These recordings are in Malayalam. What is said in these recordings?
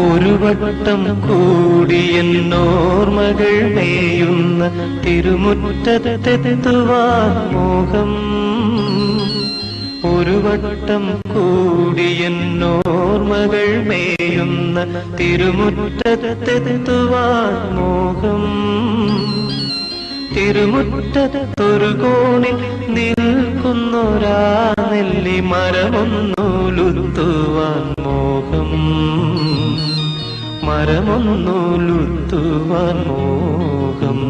ഒരു വട്ടം കൂടിയെന്നോർമകൾ മേയുന്ന തിരുമുറ്റത്തെത്തുവാൻ മോഹം. ഒരു വട്ടം കൂടിയെന്നോർമകൾ മേയുന്ന തിരുമുറ്റത്തെത്തുവാൻ മോഹം. തിരുമുറ്റത്തൊരു കോണിൽ നിൽക്കുന്നൊരാ നെല്ലി മരമൊന്നുലുത്തുവാൻ മോഹം. മരമൊന്നുലുത്തുവാൻ മോഹം.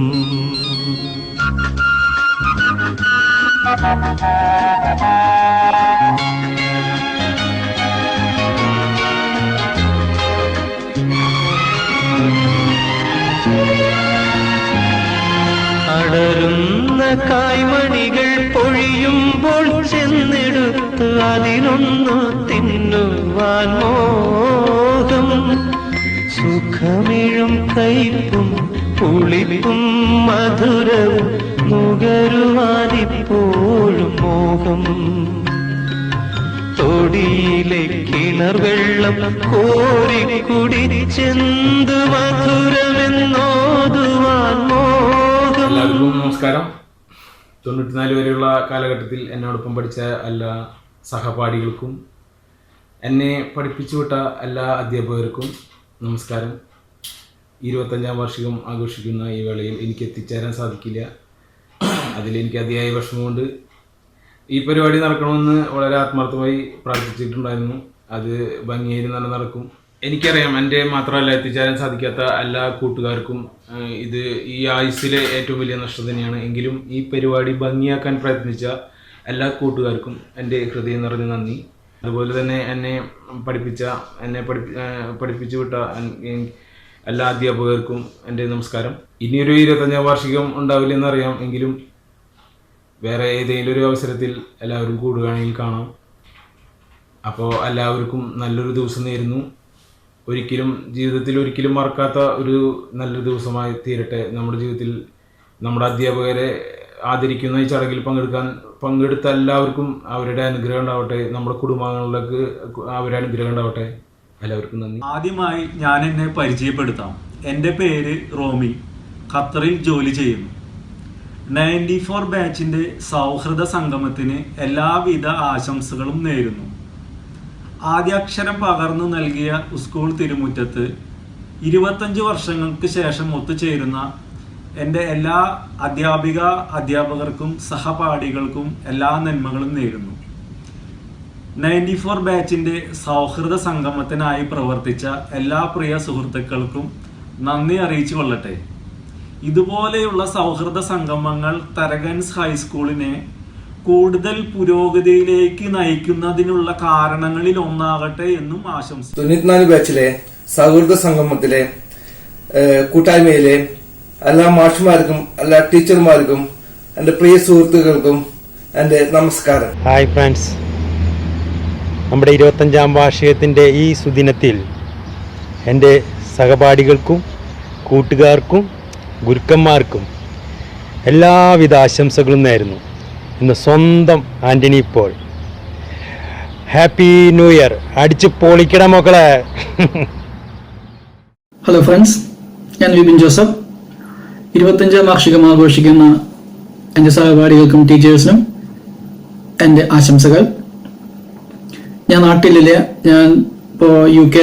അടരുന്ന കായ്മണികൾ പൊഴിയുമ്പോൾ ചെന്നെടുത്ത് അതിനൊന്നു തിന്നുവാൻ മോഹം. സുഖമിഴും കയ്പും പുളിപ്പും മധുരവും നുകരുവാനിപ്പോഴും മോഹം. തൊടിയിലെ കിണർ വെള്ളം കോരിക്കുടിച്ചെന്തു മധുരമെന്നോതുവാൻ മോഹം. എല്ലാവർക്കും നമസ്കാരം. 94 വരെയുള്ള കാലഘട്ടത്തിൽ എന്നോടൊപ്പം പഠിച്ച എല്ലാ സഹപാഠികൾക്കും എന്നെ പഠിപ്പിച്ചുവിട്ട എല്ലാ അധ്യാപകർക്കും നമസ്കാരം. 25ാം വാർഷികം ആഘോഷിക്കുന്ന ഈ വേളയിൽ എനിക്ക് എത്തിച്ചേരാൻ സാധിക്കില്ല. അതിലെനിക്ക് അതിയായ വിഷമമുണ്ട്. ഈ പരിപാടി നടക്കണമെന്ന് വളരെ ആത്മാർത്ഥമായി പ്രാർത്ഥിച്ചിട്ടുണ്ടായിരുന്നു. അത് ഭംഗിയായി തന്നെ നടക്കും. എനിക്കറിയാം എൻ്റെ മാത്രമല്ല എത്തിച്ചേരാൻ സാധിക്കാത്ത എല്ലാ കൂട്ടുകാർക്കും ഇത് ഈ ആയുസ്സിലെ ഏറ്റവും വലിയ നഷ്ടം തന്നെയാണ്. എങ്കിലും ഈ പരിപാടി ഭംഗിയാക്കാൻ പ്രയത്നിച്ച എല്ലാ കൂട്ടുകാർക്കും എൻ്റെ ഹൃദയം നിറഞ്ഞ നന്ദി. അതുപോലെ തന്നെ എന്നെ പഠിപ്പിച്ചു വിട്ട എല്ലാ അധ്യാപകർക്കും എൻ്റെ നമസ്കാരം. ഇനിയൊരു 25ാം വാർഷികം ഉണ്ടാവില്ലെന്നറിയാം. എങ്കിലും വേറെ ഏതെങ്കിലും ഒരു അവസരത്തിൽ എല്ലാവരും കൂടുകയാണെങ്കിൽ കാണാം. അപ്പോൾ എല്ലാവർക്കും നല്ലൊരു ദിവസം നേരുന്നു. ജീവിതത്തിൽ ഒരിക്കലും മറക്കാത്ത ഒരു നല്ലൊരു ദിവസമായി തീരട്ടെ. നമ്മുടെ ജീവിതത്തിൽ നമ്മുടെ അധ്യാപകരെ ആദരിക്കുന്ന ഈ ചടങ്ങിൽ പങ്കെടുത്ത എല്ലാവർക്കും അവരുടെ അനുഗ്രഹം ഉണ്ടാവട്ടെ. നമ്മുടെ കുടുംബാംഗങ്ങളിലേക്ക് അവരുടെ അനുഗ്രഹം ഉണ്ടാവട്ടെ. എല്ലാവർക്കും നന്ദി. ആദ്യമായി ഞാൻ എന്നെ പരിചയപ്പെടുത്താം. എൻ്റെ പേര് റോമി. ഖത്തറിൽ ജോലി ചെയ്യുന്നു. 94 ബാച്ചിൻ്റെ സൗഹൃദ സംഗമത്തിന് എല്ലാവിധ ആശംസകളും നേരുന്നു. ആദ്യാക്ഷരം പകർന്നു നൽകിയ സ്കൂൾ തിരുമുറ്റത്ത് 25 വർഷങ്ങൾക്ക് ശേഷം ഒത്തുചേരുന്ന എൻ്റെ എല്ലാ അധ്യാപകർക്കും സഹപാഠികൾക്കും എല്ലാ നന്മകളും നേരുന്നു. 94 ബാച്ചിൻ്റെ സൗഹൃദ സംഗമത്തിനായി പ്രവർത്തിച്ച എല്ലാ പ്രിയ സുഹൃത്തുക്കൾക്കും നന്ദി അറിയിച്ചു കൊള്ളട്ടെ. ഇതുപോലെയുള്ള സൗഹൃദ സംഗമങ്ങൾ തരകൻസ് ഹൈസ്കൂളിനെ കൂടുതൽ പുരോഗതിയിലേക്ക് നയിക്കുന്നതിനുള്ള കാരണങ്ങളിൽ ഒന്നാകട്ടെ എന്നും ആശംസിക്കുന്നു. 94 ബാച്ചിലെ സൗഹൃദ സംഗമത്തിലെ കൂട്ടായ്മയിലെ എല്ലാ മാഷുമാർക്കും എല്ലാ ടീച്ചർമാർക്കും എൻ്റെ പ്രിയ സുഹൃത്തുക്കൾക്കും എൻ്റെ നമസ്കാരം. ഹായ് ഫ്രണ്ട്സ്, നമ്മുടെ 25ാം വാർഷികത്തിൻ്റെ ഈ സുദിനത്തിൽ എൻ്റെ സഹപാഠികൾക്കും കൂട്ടുകാർക്കും ഗുരുക്കന്മാർക്കും എല്ലാവിധ ആശംസകളും നേരുന്നു. ഇന്ന് സ്വന്തം Antony Paul. Happy new year. അടിച്ച് പൊളിക്കട മക്കളെ. ഹലോ ഫ്രണ്ട്സ്, ഞാൻ വിപിൻ ജോസഫ്. 25ാം വാർഷികം ആഘോഷിക്കുന്ന എൻ്റെ സഹപാഠികൾക്കും ടീച്ചേഴ്സിനും എൻ്റെ ആശംസകൾ. ഞാൻ നാട്ടിലില്ല, ഞാൻ ഇപ്പോൾ UK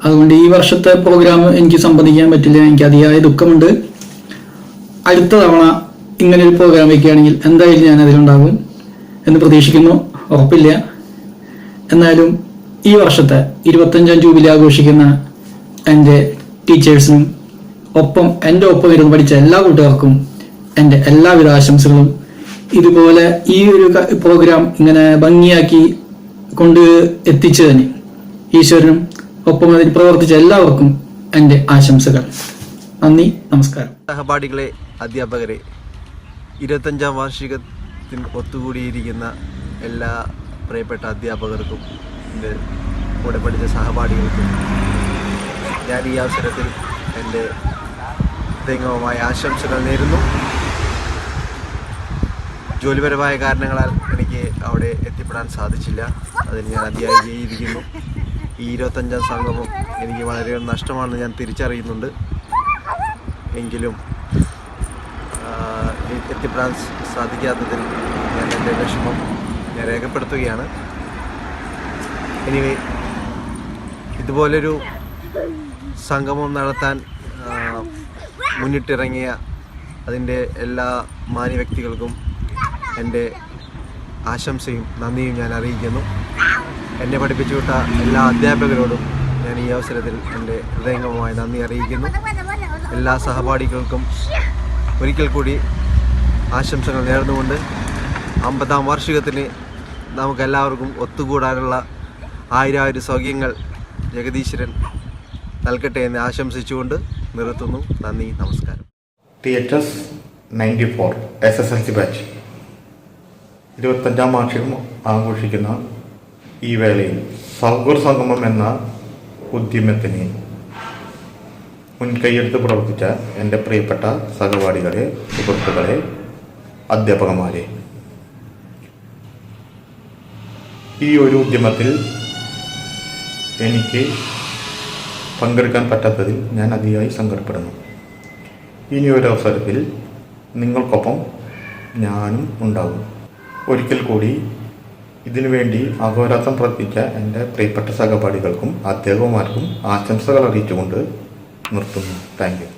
അതുകൊണ്ട് ഈ വർഷത്തെ പ്രോഗ്രാം എനിക്ക് സംബന്ധിക്കാൻ പറ്റില്ല. എനിക്ക് അതിയായ ദുഃഖമുണ്ട്. അടുത്ത തവണ ഇങ്ങനൊരു പ്രോഗ്രാം വയ്ക്കുകയാണെങ്കിൽ എന്തായാലും ഞാൻ അതിലുണ്ടാകും എന്ന് പ്രതീക്ഷിക്കുന്നു. ഉറപ്പില്ല. എന്നാലും ഈ വർഷത്തെ 25ാം ജൂബിലി ആഘോഷിക്കുന്ന എൻ്റെ ടീച്ചേഴ്സിനും എൻ്റെ ഒപ്പം ഇരുന്ന് പഠിച്ച എല്ലാ കൂട്ടുകാർക്കും എൻ്റെ എല്ലാവിധ ആശംസകളും. ഇതുപോലെ ഈ ഒരു പ്രോഗ്രാം ഇങ്ങനെ ഭംഗിയാക്കി കൊണ്ട് എത്തിച്ചതിന് ഈശ്വരനും ഒപ്പം അതിന് പ്രവർത്തിച്ച എല്ലാവർക്കും എൻ്റെ ആശംസകൾ. നന്ദി, നമസ്കാരം. സഹപാഠികളെ, അധ്യാപകരെ, 25ാം വാർഷികത്തിന് ഒത്തുകൂടിയിരിക്കുന്ന എല്ലാ പ്രിയപ്പെട്ട അധ്യാപകർക്കും എൻ്റെ കൂടെ പഠിച്ച സഹപാഠികൾക്കും ഞാൻ ഈ അവസരത്തിൽ എൻ്റെ ഹൃദയംഗമമായ ആശംസകൾ നേരുന്നു. ജോലിപരമായ കാരണങ്ങളാൽ എനിക്ക് അവിടെ എത്തിപ്പെടാൻ സാധിച്ചില്ല. അതിൽ ഞാൻ അതിയായി ചെയ്തിരിക്കുന്നു. ഈ 25ാം സംഗമം എനിക്ക് വളരെ നഷ്ടമാണെന്ന് ഞാൻ തിരിച്ചറിയുന്നുണ്ട്. എങ്കിലും എത്തിപ്പെടാൻ സാധിക്കാത്തതിൽ ഞാൻ എൻ്റെ വിഷമം ഞാൻ രേഖപ്പെടുത്തുകയാണ്. എനിവേ, ഇതുപോലൊരു സംഗമം നടത്താൻ മുന്നിട്ടിറങ്ങിയ അതിൻ്റെ എല്ലാ മാന്യ വ്യക്തികൾക്കും എൻ്റെ ആശംസയും നന്ദിയും ഞാൻ അറിയിക്കുന്നു. എന്നെ പഠിപ്പിച്ചു വിട്ട എല്ലാ അധ്യാപകരോടും ഞാൻ ഈ അവസരത്തിൽ എൻ്റെ ഹൃദയംഗമമായ നന്ദി അറിയിക്കുന്നു. എല്ലാ സഹപാഠികൾക്കും ഒരിക്കൽ കൂടി ആശംസകൾ നേർന്നുകൊണ്ട് 50ാം വാർഷികത്തിന് നമുക്കെല്ലാവർക്കും ഒത്തുകൂടാനുള്ള ആയിരം സൗഖ്യങ്ങൾ ജഗദീശ്വരൻ നൽകട്ടെ എന്ന് ആശംസിച്ചുകൊണ്ട് നിർത്തുന്നു. നന്ദി, നമസ്കാരം. THS 94 SSLC ബാച്ച് 25ാം വാർഷികം ആഘോഷിക്കുന്ന ഈ വേളയിൽ സൗഹൃദ സംഗമം എന്ന ഉദ്യമത്തിന് മുൻകൈയെടുത്ത് പ്രവർത്തിച്ച എൻ്റെ പ്രിയപ്പെട്ട സഹപാഠികളെ, സുഹൃത്തുക്കളെ, അധ്യാപകന്മാരെ, ഈ ഒരു ഉദ്യമത്തിൽ എനിക്ക് പങ്കെടുക്കാൻ പറ്റാത്തതിൽ ഞാൻ അതിയായി സങ്കടപ്പെടുന്നു. ഇനി ഒരു അവസരത്തിൽ നിങ്ങൾക്കൊപ്പം ഞാനും ഉണ്ടാകും. ഒരിക്കൽ കൂടി ഇതിനുവേണ്ടി അഹോരാത്രം പ്രവർത്തിച്ച എൻ്റെ പ്രിയപ്പെട്ട സഹപാഠികൾക്കും അധ്യാപകന്മാർക്കും ആശംസകൾ അറിയിച്ചുകൊണ്ട് നിർത്തുന്നു. Thank you.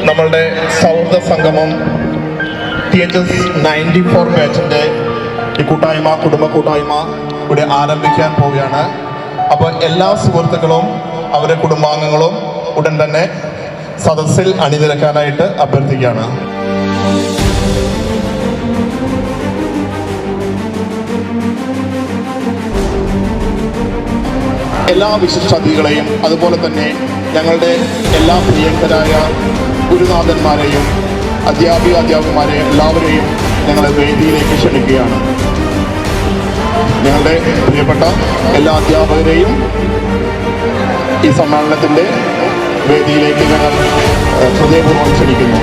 നമ്മളുടെ സൗഹൃദ സംഗമം THS 94 ബാച്ചിൻ്റെ ഈ കൂട്ടായ്മ, കുടുംബ കൂട്ടായ്മ ഇവിടെ ആരംഭിക്കാൻ പോവുകയാണ്. അപ്പോൾ എല്ലാ സുഹൃത്തുക്കളും അവരുടെ കുടുംബാംഗങ്ങളും ഉടൻ തന്നെ സദസ്സിൽ അണിനിരക്കാനായിട്ട് അഭ്യർത്ഥിക്കുകയാണ്. എല്ലാ വിശിഷ്ടാതിഥികളെയും അതുപോലെ തന്നെ ഞങ്ങളുടെ എല്ലാ പ്രിയങ്കരായ ഗുരുനാഥന്മാരെയും അധ്യാപികമാരെയും എല്ലാവരെയും ഞങ്ങൾ വേദിയിലേക്ക് ക്ഷണിക്കുകയാണ്. ഞങ്ങളുടെ പ്രിയപ്പെട്ട എല്ലാ അധ്യാപകരെയും ഈ സമ്മേളനത്തിൻ്റെ വേദിയിലേക്ക് ഞങ്ങൾ ഹൃദയപൂർവ്വം ക്ഷണിക്കുന്നു.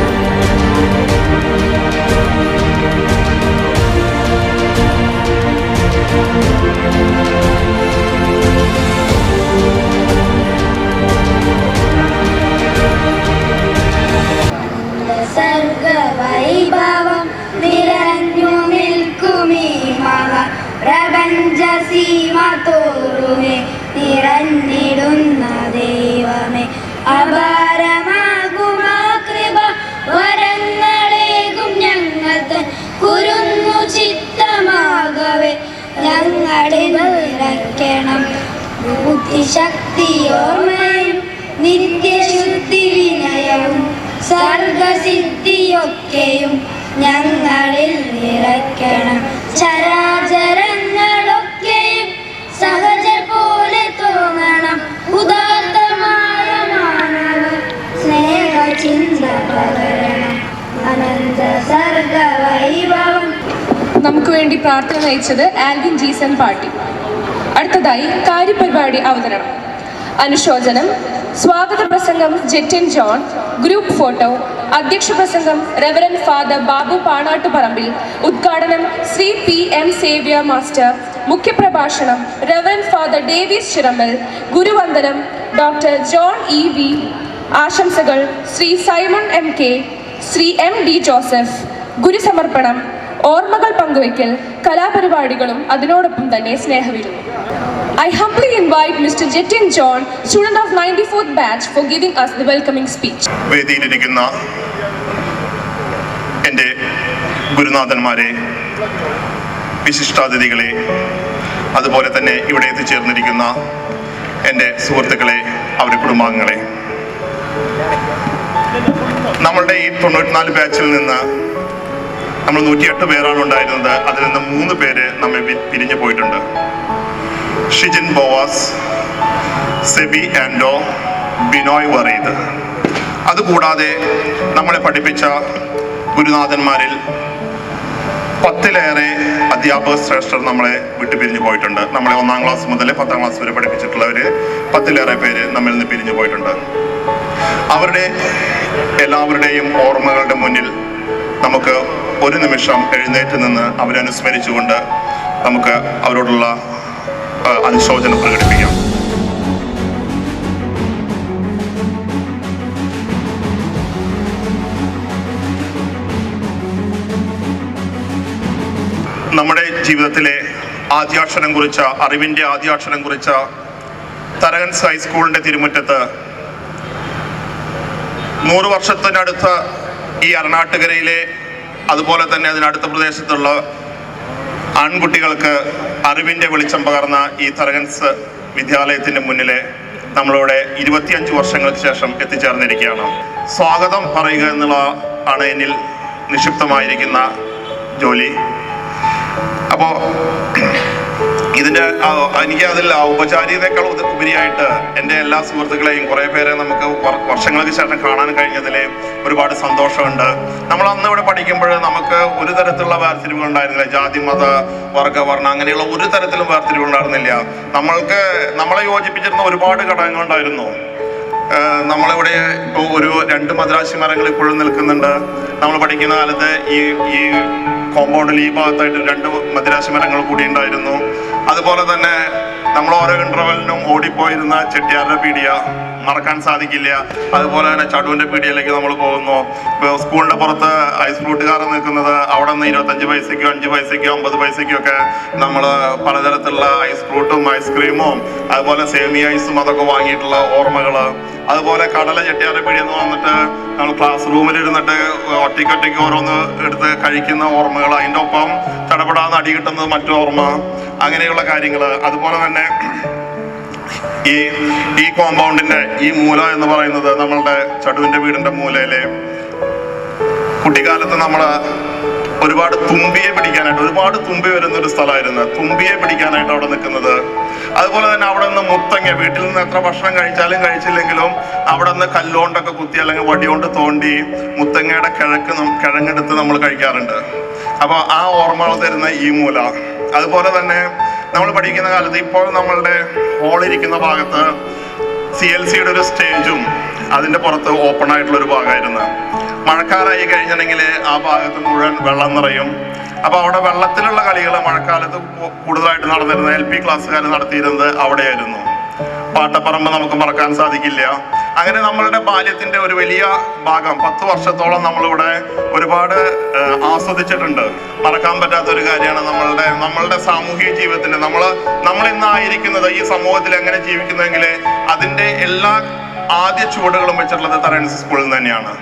സർഗവൈഭവം നിറഞ്ഞു നിൽക്കുമീ പ്രപഞ്ചസീമ തോറുമേ നിറഞ്ഞിടുന്ന ദൈവമേ, അപാരമാകുമാ കൃപ വരങ്ങളേകും ഞങ്ങൾക്ക് കുരുന്നു ചിത്തമാകവേ ഞങ്ങളിൽ നിറയ്ക്കണം ബുദ്ധിശക്തിയോർമ്മയും നിത്യശുദ്ധി വിനയവും സർഗസിദ്ധിയൊക്കെയും ഞങ്ങളിൽ നിറയ്ക്കണം. ചരാചരങ്ങളൊക്കെയും സഹജ പോലെ തോന്നണം. ഉദാത്തമായ മാനവ സ്നേഹചിന്ത പകരണം. അനന്ത സർഗവൈഭവം. നമുക്ക് വേണ്ടി പ്രാർത്ഥന നയിച്ചത് ആൽവിൻ ജീസൺ പാട്ടി. അടുത്തതായി കാര്യപരിപാടി അവതരണം. അനുശോചനം, സ്വാഗത പ്രസംഗം ജെറ്റിൻ ജോൺ, ഗ്രൂപ്പ് ഫോട്ടോ, അധ്യക്ഷ പ്രസംഗം റെവറൻ ഫാദർ ബാബു പാണാട്ടുപറമ്പിൽ, ഉദ്ഘാടനം ശ്രീ PM സേവ്യർ മാസ്റ്റർ, മുഖ്യപ്രഭാഷണം റെവറൻ ഫാദർ ഡേവിസ് ചിറമ്പൽ, ഗുരുവന്ദനം ഡോക്ടർ ജോൺ EV, ആശംസകൾ Shri Simon MK, Shri MD Joseph, ഗുരുസമർപ്പണം, ഓർമ്മകൾ പങ്കുവയ്ക്കൽ, കലാപരിപാടികളും അതിനോടൊപ്പം തന്നെ സ്നേഹവിരുന്നു. I humbly invite Mr. Jetin John, student of 94th batch, for giving us the welcoming speech. വേദിയിലിരിക്കുന്ന എൻ്റെ ഗുരുനാഥന്മാരെ, വിശിഷ്ടാതിഥികളെ, അതുപോലെ തന്നെ ഇവിടെ എത്തിച്ചേർന്നിരിക്കുന്ന എൻ്റെ സുഹൃത്തുക്കളെ, അവരുടെ കുടുംബാംഗങ്ങളെ, നമ്മളുടെ ഈ 94 ബാച്ചിൽ നിന്ന് നമ്മൾ 108 പേരാണ് ഉണ്ടായിരുന്നത്. അതിൽ നിന്ന് 3 പേര് നമ്മെ പിരിഞ്ഞു പോയിട്ടുണ്ട്. ഷിജിൻ ബോവാസ്, സെബി ആൻഡോ, ബിനോയ് വറീദ്. അതുകൂടാതെ നമ്മളെ പഠിപ്പിച്ച ഗുരുനാഥന്മാരിൽ 10-ലേറെ അധ്യാപക ശ്രേഷ്ഠർ നമ്മളെ വിട്ടുപിരിഞ്ഞു പോയിട്ടുണ്ട്. നമ്മളെ 1-ാം ക്ലാസ് മുതൽ 10-ാം ക്ലാസ് വരെ പഠിപ്പിച്ചിട്ടുള്ളവർ 10-ലേറെ പേര് നമ്മിൽ നിന്ന് പിരിഞ്ഞു പോയിട്ടുണ്ട്. അവരുടെ എല്ലാവരുടെയും ഓർമ്മകളുടെ മുന്നിൽ നമുക്ക് ഒരു നിമിഷം എഴുന്നേറ്റ് നിന്ന് അവരെ അനുസ്മരിച്ചുകൊണ്ട് നമുക്ക് അവരോടുള്ള അനുശോചനം പ്രകടിപ്പിക്കാം. നമ്മുടെ ജീവിതത്തിലെ ആദ്യാക്ഷരം കുറിച്ച, അറിവിൻ്റെ ആദ്യാക്ഷരം കുറിച്ച തരകൻസ് ഹൈസ്കൂളിൻ്റെ തിരുമുറ്റത്ത് 100 വർഷത്തിനടുത്ത് ഈ അരണാട്ടുകരയിലെ അതുപോലെ തന്നെ അതിനടുത്ത പ്രദേശത്തുള്ള ആൺകുട്ടികൾക്ക് അറിവിൻ്റെ വെളിച്ചം പകർന്ന ഈ തരകൻസ് വിദ്യാലയത്തിൻ്റെ മുന്നിലെ നമ്മളിവിടെ 25 വർഷങ്ങൾക്ക് ശേഷം എത്തിച്ചേർന്നിരിക്കുകയാണ്. സ്വാഗതം പറയുക എന്നുള്ള ആണ് എന്നിൽ നിക്ഷിപ്തമായിരിക്കുന്ന ജോലി. അപ്പോൾ ഇതിൻ്റെ എനിക്ക് അതിൽ ഔപചാരികതയേക്കാൾ ഉപരിയായിട്ട് എൻ്റെ എല്ലാ സുഹൃത്തുക്കളെയും കുറേ പേരെ നമുക്ക് വർഷങ്ങൾക്ക് ശേഷം കാണാൻ കഴിഞ്ഞതിൽ ഒരുപാട് സന്തോഷമുണ്ട്. നമ്മൾ അന്ന് ഇവിടെ പഠിക്കുമ്പോൾ നമുക്ക് ഒരു തരത്തിലുള്ള വേർതിരിവുകൾ ഉണ്ടായിരുന്നില്ല. ജാതി, മത, വർഗ, വർണ്ണ അങ്ങനെയുള്ള ഒരു തരത്തിലും വേർതിരിവുകൾ ഉണ്ടായിരുന്നില്ല. നമ്മളെ യോജിപ്പിച്ചിരുന്ന ഒരുപാട് ഘടകങ്ങളുണ്ടായിരുന്നു. നമ്മളിവിടെ ഇപ്പോൾ ഒരു 2 മദ്രാശി മരങ്ങൾ ഇപ്പോഴും നിൽക്കുന്നുണ്ട്. നമ്മൾ പഠിക്കുന്ന കാലത്ത് ഈ കോമ്പൗണ്ടിൽ ഈ ഭാഗത്തായിട്ട് 2 മദ്രാശി മരങ്ങൾ കൂടി ഉണ്ടായിരുന്നു. അതുപോലെ തന്നെ നമ്മൾ ഓരോ ഇൻ്റർവെല്ലിനും ഓടിപ്പോയിരുന്ന ചെട്ടിയാരുടെ പീഡിയ, മറക്കാൻ സാധിക്കില്ല. അതുപോലെ തന്നെ ചടുവിൻ്റെ പീടികയിലേക്ക് നമ്മൾ പോകുന്നു. സ്കൂളിൻ്റെ പുറത്ത് ഐസ് ഫ്രൂട്ടുകാർ നിൽക്കുന്നത്, അവിടെ നിന്ന് 25 പൈസയ്ക്കോ 5 പൈസയ്ക്കോ 50 പൈസയ്ക്കോ ഒക്കെ നമ്മൾ പലതരത്തിലുള്ള ഐസ് ഫ്രൂട്ടും ഐസ്ക്രീമും അതുപോലെ സേമിയ ഐസും അതൊക്കെ വാങ്ങിയിട്ടുള്ള ഓർമ്മകൾ. അതുപോലെ കടല ചെട്ടിയാരുടെ പീടിയെന്ന് വന്നിട്ട് നമ്മൾ ക്ലാസ് റൂമിലിരുന്നിട്ട് ഒറ്റയ്ക്കൊറ്റയ്ക്ക് ഓരോന്ന് എടുത്ത് കഴിക്കുന്ന ഓർമ്മകൾ. അതിൻ്റെ ഒപ്പം ചടപടാന്ന് അടി കിട്ടുന്നത് മറ്റു ഓർമ്മ. അങ്ങനെയുള്ള കാര്യങ്ങൾ. അതുപോലെ തന്നെ ഈ കോമ്പൗണ്ടിന്റെ ഈ മൂല എന്ന് പറയുന്നത് നമ്മളുടെ ചടുവിന്റെ വീടിന്റെ മൂലയിലെ കുട്ടിക്കാലത്ത് നമ്മൾ ഒരുപാട് തുമ്പിയെ പിടിക്കാനായിട്ട്, ഒരുപാട് തുമ്പി വരുന്ന ഒരു സ്ഥലമായിരുന്നു. തുമ്പിയെ പിടിക്കാനായിട്ട് അവിടെ നിൽക്കുന്നത്. അതുപോലെ തന്നെ അവിടെ നിന്ന് മുത്തങ്ങ, വീട്ടിൽ നിന്ന് എത്ര ഭക്ഷണം കഴിച്ചാലും കഴിച്ചില്ലെങ്കിലും അവിടെ നിന്ന് കല്ലുകൊണ്ടൊക്കെ കുത്തി അല്ലെങ്കിൽ വടികൊണ്ട് തോണ്ടി മുത്തങ്ങയുടെ കിഴങ്ങെടുത്ത് നമ്മൾ കഴിക്കാറുണ്ട്. അപ്പോൾ ആ ഓർമ്മകൾ തരുന്ന ഈ മൂല. അതുപോലെ തന്നെ നമ്മൾ പഠിക്കുന്ന കാലത്ത് ഇപ്പോൾ നമ്മളുടെ ഹോളിരിക്കുന്ന ഭാഗത്ത് CLCയുടെ ഒരു സ്റ്റേജും അതിൻ്റെ പുറത്ത് ഓപ്പൺ ആയിട്ടുള്ളൊരു ഭാഗമായിരുന്നു. മഴക്കാലമായി കഴിഞ്ഞിട്ടുണ്ടെങ്കിൽ ആ ഭാഗത്ത് മുഴുവൻ വെള്ളം നിറയും. അപ്പോൾ അവിടെ വെള്ളത്തിലുള്ള കളികൾ മഴക്കാലത്ത് കൂടുതലായിട്ട് നടന്നിരുന്നത് LP ക്ലാസ്സുകാർ നടത്തിയിരുന്നത് അവിടെയായിരുന്നു. പാട്ടപ്പറമ്പ് നമുക്ക് മറക്കാൻ സാധിക്കില്ല. അങ്ങനെ നമ്മളുടെ ബാല്യത്തിന്റെ ഒരു വലിയ ഭാഗം 10 വർഷത്തോളം നമ്മളിവിടെ ഒരുപാട് ആസ്വദിച്ചിട്ടുണ്ട്. മറക്കാൻ പറ്റാത്ത ഒരു കാര്യമാണ് നമ്മളുടെ സാമൂഹിക ജീവിതത്തിന്റെ നമ്മൾ ഇന്നായിരിക്കുന്നത് ഈ സമൂഹത്തിൽ എങ്ങനെ ജീവിക്കുന്നെങ്കിൽ അതിന്റെ എല്ലാ ആദ്യ ചുവടുകളും വെച്ചിട്ടുള്ളത് തരൻസ് സ്കൂളിൽ തന്നെയാണ്.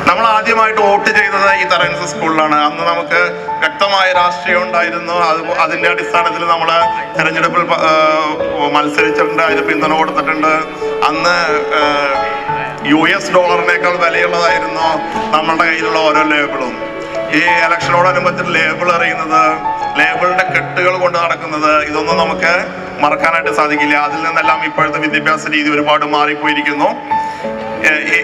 നമ്മൾ ആദ്യമായിട്ട് വോട്ട് ചെയ്തത് ഈ തരൻസ് സ്കൂളിലാണ്. അന്ന് നമുക്ക് വ്യക്തമായ രാഷ്ട്രീയം ഉണ്ടായിരുന്നു. അതിന്റെ അടിസ്ഥാനത്തിൽ നമ്മൾ തെരഞ്ഞെടുപ്പിൽ മത്സരിച്ചിട്ടുണ്ട്, അതിന് പിന്തുണ കൊടുത്തിട്ടുണ്ട്. അന്ന് US ഡോളറിനേക്കാൾ വിലയുള്ളതായിരുന്നു നമ്മളുടെ കയ്യിലുള്ള ഓരോ ലേബിളും. ഈ ഇലക്ഷനോടനുബന്ധിച്ച് ലേബിൾ എറിയുന്നത്, ലേബിളിന്റെ കെട്ടുകൾ കൊണ്ട് നടക്കുന്നത്, ഇതൊന്നും നമുക്ക് മറക്കാനായിട്ട് സാധിക്കില്ല. അതിൽ നിന്നെല്ലാം ഇപ്പോഴത്തെ വിദ്യാഭ്യാസ രീതി ഒരുപാട് മാറിപ്പോയിരിക്കുന്നു.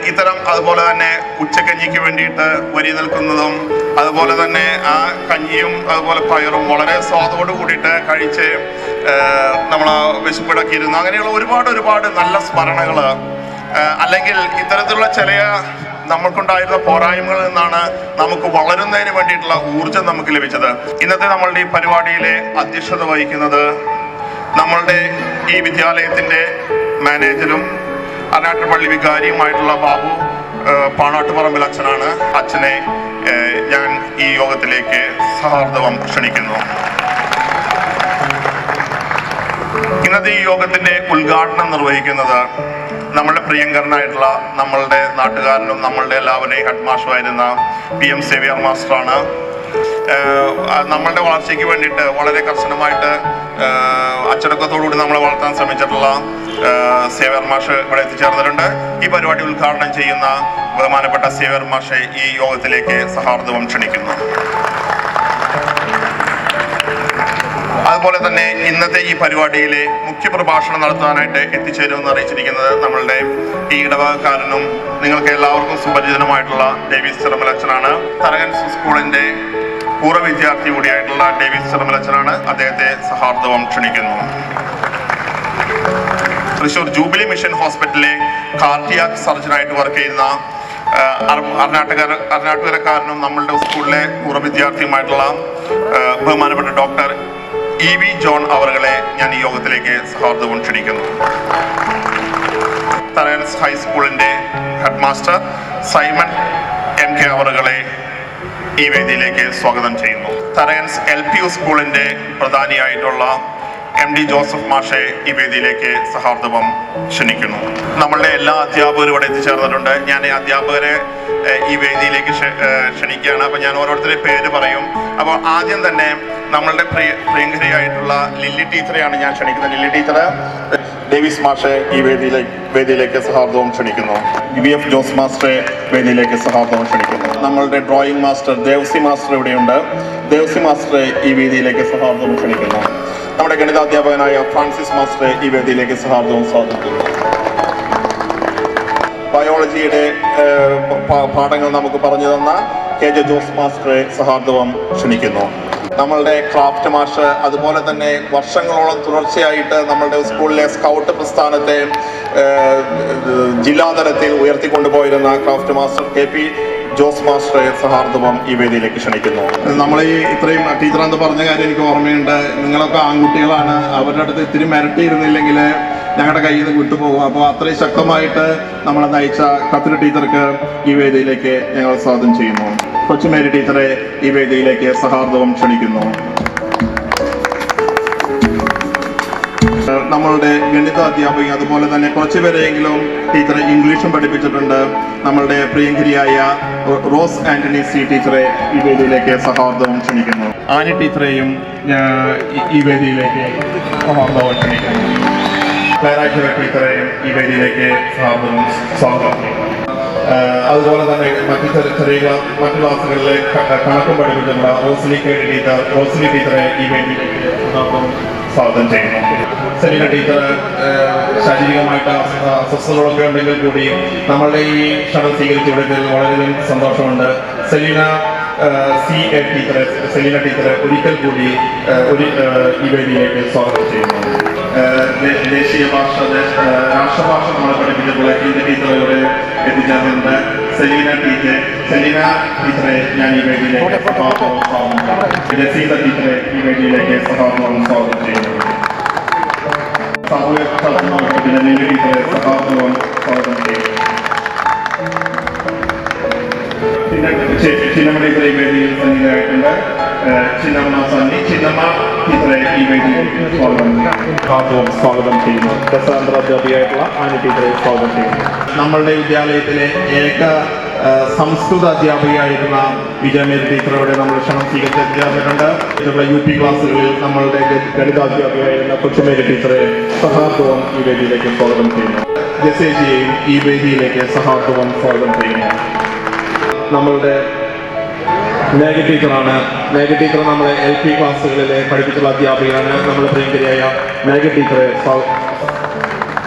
ഇത്തരം അതുപോലെ തന്നെ ഉച്ചക്കഞ്ഞിക്ക് വേണ്ടിയിട്ട് വരി നിൽക്കുന്നതും, അതുപോലെ തന്നെ ആ കഞ്ഞിയും അതുപോലെ പയറും വളരെ സ്വാദോട് കൂടിയിട്ട് കഴിച്ച് നമ്മൾ വിശപ്പിടക്കിയിരുന്നു. അങ്ങനെയുള്ള ഒരുപാട് നല്ല സ്മരണകൾ. അല്ലെങ്കിൽ ഇത്തരത്തിലുള്ള ചില നമുക്കുണ്ടായിരുന്ന പോരായ്മകളിൽ നിന്നാണ് നമുക്ക് വളരുന്നതിന് വേണ്ടിയിട്ടുള്ള ഊർജം നമുക്ക് ലഭിച്ചത്. ഇന്നത്തെ നമ്മളുടെ ഈ പരിപാടിയിലെ അധ്യക്ഷത വഹിക്കുന്നത് നമ്മളുടെ ഈ വിദ്യാലയത്തിൻ്റെ മാനേജരും അനാട്ടുപള്ളി വികാരിയുമായിട്ടുള്ള ബാബു പാണാട്ടുപറമ്പിൽ അച്ഛനാണ്. അച്ഛനെ ഞാൻ ഈ യോഗത്തിലേക്ക് സഹാർദവം ക്ഷണിക്കുന്നു. ഇന്നത്തെ ഈ യോഗത്തിന്റെ ഉദ്ഘാടനം നിർവഹിക്കുന്നത് നമ്മളുടെ പ്രിയങ്കരനായിട്ടുള്ള നമ്മളുടെ നാട്ടുകാരനും നമ്മളുടെ എല്ലാവരുടെയും ഹെഡ് മാസ്റ്ററായിരുന്ന PM സേവ്യർ മാസ്റ്ററാണ്. നമ്മളുടെ വളർച്ചയ്ക്ക് വേണ്ടിയിട്ട് വളരെ കർശനമായിട്ട് അച്ചടക്കത്തോടുകൂടി നമ്മളെ വളർത്താൻ ശ്രമിച്ചിട്ടുള്ള സേവ്യർ മാഷ് ഇവിടെ എത്തിച്ചേർന്നിട്ടുണ്ട്. ഈ പരിപാടി ഉദ്ഘാടനം ചെയ്യുന്ന ബഹുമാനപ്പെട്ട സേവ്യർ മാഷെ ഈ യോഗത്തിലേക്ക് സഹാർദവം ക്ഷണിക്കുന്നു. അതുപോലെ തന്നെ ഇന്നത്തെ ഈ പരിപാടിയിലെ മുഖ്യപ്രഭാഷണം നടത്താനായിട്ട് എത്തിച്ചേരുമെന്ന് അറിയിച്ചിരിക്കുന്നത് നമ്മളുടെ ഈ ഇടവകക്കാരനും നിങ്ങൾക്ക് എല്ലാവർക്കും സുപരിചിതനുമായിട്ടുള്ള ഡേവിസ് ചെറുമലച്ചനാണ്. തരകൻസ് സ്കൂളിന്റെ പൂർവ്വ വിദ്യാർത്ഥി കൂടിയായിട്ടുള്ള ഡേവിസ് ചെറുമലച്ചനാണ്. അദ്ദേഹത്തെ സഹാർദവം ക്ഷണിക്കുന്നു. തൃശ്ശൂർ ജൂബിലി മിഷൻ ഹോസ്പിറ്റലിലെ കാർഡിയാക് സർജനായിട്ട് വർക്ക് ചെയ്യുന്ന അർണാട്ടുകരക്കാരനും നമ്മളുടെ സ്കൂളിലെ പൂർവ്വ വിദ്യാർത്ഥിയുമായിട്ടുള്ള ബഹുമാനപ്പെട്ട ഡോക്ടർ EV ജോൺ അവറുകളെ ഞാൻ ഈ യോഗത്തിലേക്ക് സഹാർദവും ക്ഷണിക്കുന്നു. തരകൻസ് ഹൈസ്കൂളിന്റെ ഹെഡ് മാസ്റ്റർ സൈമൺ MK അവറുകളെ ഈ വേദിയിലേക്ക് സ്വാഗതം ചെയ്യുന്നു. തരകൻസ് LPU സ്കൂളിന്റെ പ്രധാനിയായിട്ടുള്ള MD ജോസഫ് മാഷെ ഈ വേദിയിലേക്ക് സഹാർദവം ക്ഷണിക്കുന്നു. നമ്മളുടെ എല്ലാ അധ്യാപകരും ഇവിടെ എത്തിച്ചേർന്നിട്ടുണ്ട്. ഞാൻ ഈ അധ്യാപകരെ ഈ വേദിയിലേക്ക് ക്ഷണിക്കുകയാണ്. അപ്പോൾ ഞാൻ ഓരോരുത്തരുടെ പേര് പറയും. അപ്പോൾ ആദ്യം തന്നെ നമ്മളുടെ പ്രിയങ്കരിയായിട്ടുള്ള ലില്ലി ടീച്ചറെയാണ് ഞാൻ ക്ഷണിക്കുന്നത്. ലില്ലി ടീച്ചർ ഡേവിസ് മാഷെ ഈ വേദിയിലേക്ക് സഹാർദവും ക്ഷണിക്കുന്നു. VF ജോസ് മാസ്റ്ററെ വേദിയിലേക്ക് സഹാർദവും ക്ഷണിക്കുന്നു. നമ്മളുടെ ഡ്രോയിങ് മാസ്റ്റർ ദേവസി മാസ്റ്റർ ഇവിടെയുണ്ട്. ദേവസി മാസ്റ്ററെ ഈ വേദിയിലേക്ക് സഹാർദവും ക്ഷണിക്കുന്നു. നമ്മുടെ ഗണിതാധ്യാപകനായ ഫ്രാൻസിസ് മാസ്റ്ററെ ഈ വേദിയിലേക്ക് സഹാർദവും സ്വാഗതം ചെയ്യുന്നു. ബയോളജിയുടെ പാഠങ്ങൾ നമുക്ക് പറഞ്ഞു തന്ന KJ ജോസ് മാസ്റ്ററെ സഹാർദവം ക്ഷണിക്കുന്നു. നമ്മളുടെ ക്രാഫ്റ്റ് മാഷ്, അതുപോലെ തന്നെ വർഷങ്ങളോളം തുടർച്ചയായിട്ട് നമ്മളുടെ സ്കൂളിലെ സ്കൗട്ട് പ്രസ്ഥാനത്തെ ജില്ലാതലത്തിൽ ഉയർത്തിക്കൊണ്ടുപോയിരുന്ന ക്രാഫ്റ്റ് മാസ്റ്റർ KP ജോസ് മാസ്റ്ററെ സഹാർദവം ഈ വേദിയിലേക്ക് ക്ഷണിക്കുന്നു. നമ്മൾ ഈ ഇത്രയും ടീച്ചർ എന്ന് പറഞ്ഞ കാര്യം എനിക്ക് ഓർമ്മയുണ്ട്. നിങ്ങളൊക്കെ ആൺകുട്ടികളാണ്. അവരുടെ അടുത്ത് ഇത്തിരി മിരട്ടിയിരുന്നില്ലെങ്കിൽ ഞങ്ങളുടെ കയ്യിൽ നിന്ന് വിട്ടുപോകും. അപ്പോൾ അത്രയും ശക്തമായിട്ട് നമ്മളെ നയിച്ച കത്രി ടീച്ചർക്ക് ഈ വേദിയിലേക്ക് ഞങ്ങൾ സ്വാഗതം ചെയ്യുന്നു. കൊച്ചുമേരി ടീച്ചറെ ഈ വേദിയിലേക്ക് സഹാർദവം ക്ഷണിക്കുന്നു. നമ്മളുടെ ഗണിത അധ്യാപിക, അതുപോലെ തന്നെ കുറച്ചുപേരെങ്കിലും ടീച്ചർ ഇംഗ്ലീഷും പഠിപ്പിച്ചിട്ടുണ്ട്. നമ്മളുടെ പ്രിയങ്കരിയായ റോസ് ആന്റണി സി ടീച്ചറെ ഈ വേദിയിലേക്ക് സഹാർദവം ക്ഷണിക്കുന്നു. ആനി ടീച്ചറെയും ഈ വേദിയിലേക്ക് സഹാർദവം ക്ഷണിക്കുന്നു. ക്ലാരാഴ്ച ടീച്ചറെയും ഈ വേദിയിലേക്ക് സഹാർദവം സ്വാഗതം ചെയ്യുന്നു. അതുപോലെ തന്നെ മറ്റു ക്ലാസ്സുകളിലെ കണക്കും പഠിപ്പിച്ചിട്ടുള്ള റോസ്ലി ടീച്ചറെ ഈ വേദിയിലേക്ക് സ്വാഗതം ചെയ്യുന്നു. സെലീന ടീച്ചർ ശാരീരികമായിട്ട് അസ്വസ്ഥതകളൊക്കെ ഉണ്ടെങ്കിൽ കൂടി നമ്മളുടെ ഈ ക്ഷണം സ്വീകരിച്ചുകൊടുത്തതിൽ വളരെയധികം സന്തോഷമുണ്ട്. സെലീന ടീച്ചറെ ഒരിക്കൽ കൂടി ഈ വേദിയിലേക്ക് സ്വാഗതം ചെയ്യുന്നു. ദേശീയ ഭാഷ രാഷ്ട്രഭാഷ നമ്മളെ പഠിപ്പിച്ചിട്ടുള്ള ഹിന്ദി ടീച്ചറുടെ എത്തിച്ചേർന്നിട്ടുണ്ട്. സെലീന ടീച്ചറെ ഞാൻ ഈ വേദിയിലേക്ക് ജസീത ടീച്ചറെ ഈ വേദിയിലേക്ക് സഹാർദവും സ്വാഗതം ചെയ്യുന്നു. സാമൂഹ്യ ടീച്ചറെ സഹാർദവും സ്വാഗതം ചെയ്യുന്നു. ചിന്നമ്മ ടീച്ചറെ ഈ വേദിയിൽ സന്നിഹിതരായിട്ടുണ്ട്. ചിന്നമ്മ ടീച്ചറെ ഈ വേദിയിലേക്ക് സ്വാഗതം ചെയ്യുന്നു. ദശാന്തരാധ്യാപികയായിട്ടുള്ള ആനി ടീച്ചറെ സ്വാഗതം ചെയ്യുന്നു. നമ്മളുടെ വിദ്യാലയത്തിലെ ഏക സംസ്കൃത അധ്യാപികയായിരുന്ന വിജയമേരി ടീച്ചറോടെ നമ്മൾ ക്ഷണം സ്വീകരിച്ചിട്ടുണ്ട്. UP ക്ലാസ്സുകളിൽ നമ്മളുടെ ഗണിതാധ്യാപികയായിരുന്ന കൊച്ചുമേരി ടീച്ചറെ സഹാർദവും ഈ വേദിയിലേക്ക് സ്വാഗതം ചെയ്യുന്നു. ജസേജിയെയും ഈ വേദിയിലേക്ക് സഹാർദവും സ്വാഗതം ചെയ്യുന്നു. നമ്മളുടെ മേഘ ടീച്ചറാണ്. മേഘ ടീച്ചർ നമ്മളെ LP ക്ലാസ്സുകളിലെ പഠിപ്പിച്ചുള്ള അധ്യാപികയാണ്. നമ്മുടെ പ്രിയങ്കരിയായ മേഘ ടീച്ചറെ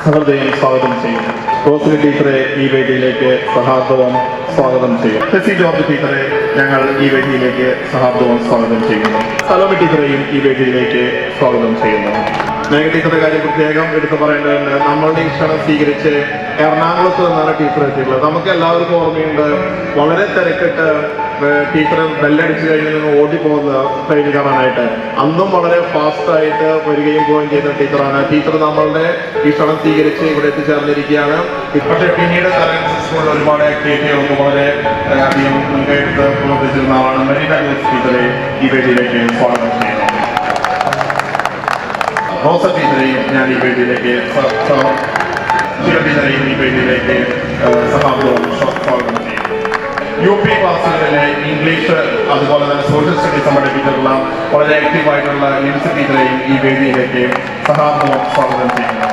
സഹൃദയം സ്വാഗതം ചെയ്യുന്നു. റോസ്ലി ടീച്ചറെ ഈ വേദിയിലേക്ക് സഹാർദവും സ്വാഗതം ചെയ്യുന്നു. ടെസി ജോർജ് ടീച്ചറെ ഞങ്ങൾ ഈ വേദിയിലേക്ക് സഹാർദവും സ്വാഗതം ചെയ്യുന്നു. സലോമി ടീച്ചറെയും ഈ വേദിയിലേക്ക് സ്വാഗതം ചെയ്യുന്നു. മേഘ ടീച്ചറുടെ കാര്യം പ്രത്യേകം എടുത്തു പറയേണ്ടതുണ്ട്. നമ്മളുടെ ഈ ക്ഷണം സ്വീകരിച്ച് എറണാകുളത്ത് നിന്നാണ് ടീച്ചർ എത്തിയിട്ടുള്ളത്. നമുക്ക് എല്ലാവർക്കും ഓർമ്മയുണ്ട്, വളരെ തിരക്കിട്ട് ടീച്ചർ ബെല്ലടിച്ച് കഴിഞ്ഞ് നിന്ന് ഓടിപ്പോകുന്നത് ട്രെയിൻ കയറാനായിട്ട്. അന്നും വളരെ ഫാസ്റ്റായിട്ട് വരികയും പോവുകയും ചെയ്യുന്ന ടീച്ചറാണ്. ടീച്ചർ നമ്മളുടെ ഈ ക്ഷണം സ്വീകരിച്ച് ഇവിടെ എത്തിച്ചേർന്നിരിക്കുകയാണ്. പക്ഷേ പിന്നീട് സ്കൂളിൽ ഒരുപാട് ആക്ടിവിറ്റികൾക്ക് വളരെ അധികം മുൻകൈയെടുത്ത് പ്രവർത്തിച്ചിരുന്ന ആളാണ്. മരീന ജോസ് ടീച്ചറെ ഈ വേദിയിലേക്ക് സ്വാഗതം ചെയ്യുന്നു. റോസ ടീച്ചറെയും ഞാൻ ഈ വേദിയിലേക്ക് ടീച്ചറെയും ഈ വേദിയിലേക്ക് സഹാർദവും സ്വാഗതം ചെയ്യുന്നു. UP ക്ലാസ്സുകളിലെ ഇംഗ്ലീഷ് അതുപോലെ തന്നെ സോഷ്യൽ സ്റ്റഡീസ് പഠിപ്പിച്ചിട്ടുള്ള വളരെ ആക്റ്റീവായിട്ടുള്ള ലിൻസി ടീച്ചറെയും ഈ വേദിയിലേക്ക് സഹാർദവും സ്വാഗതം ചെയ്യുന്നു.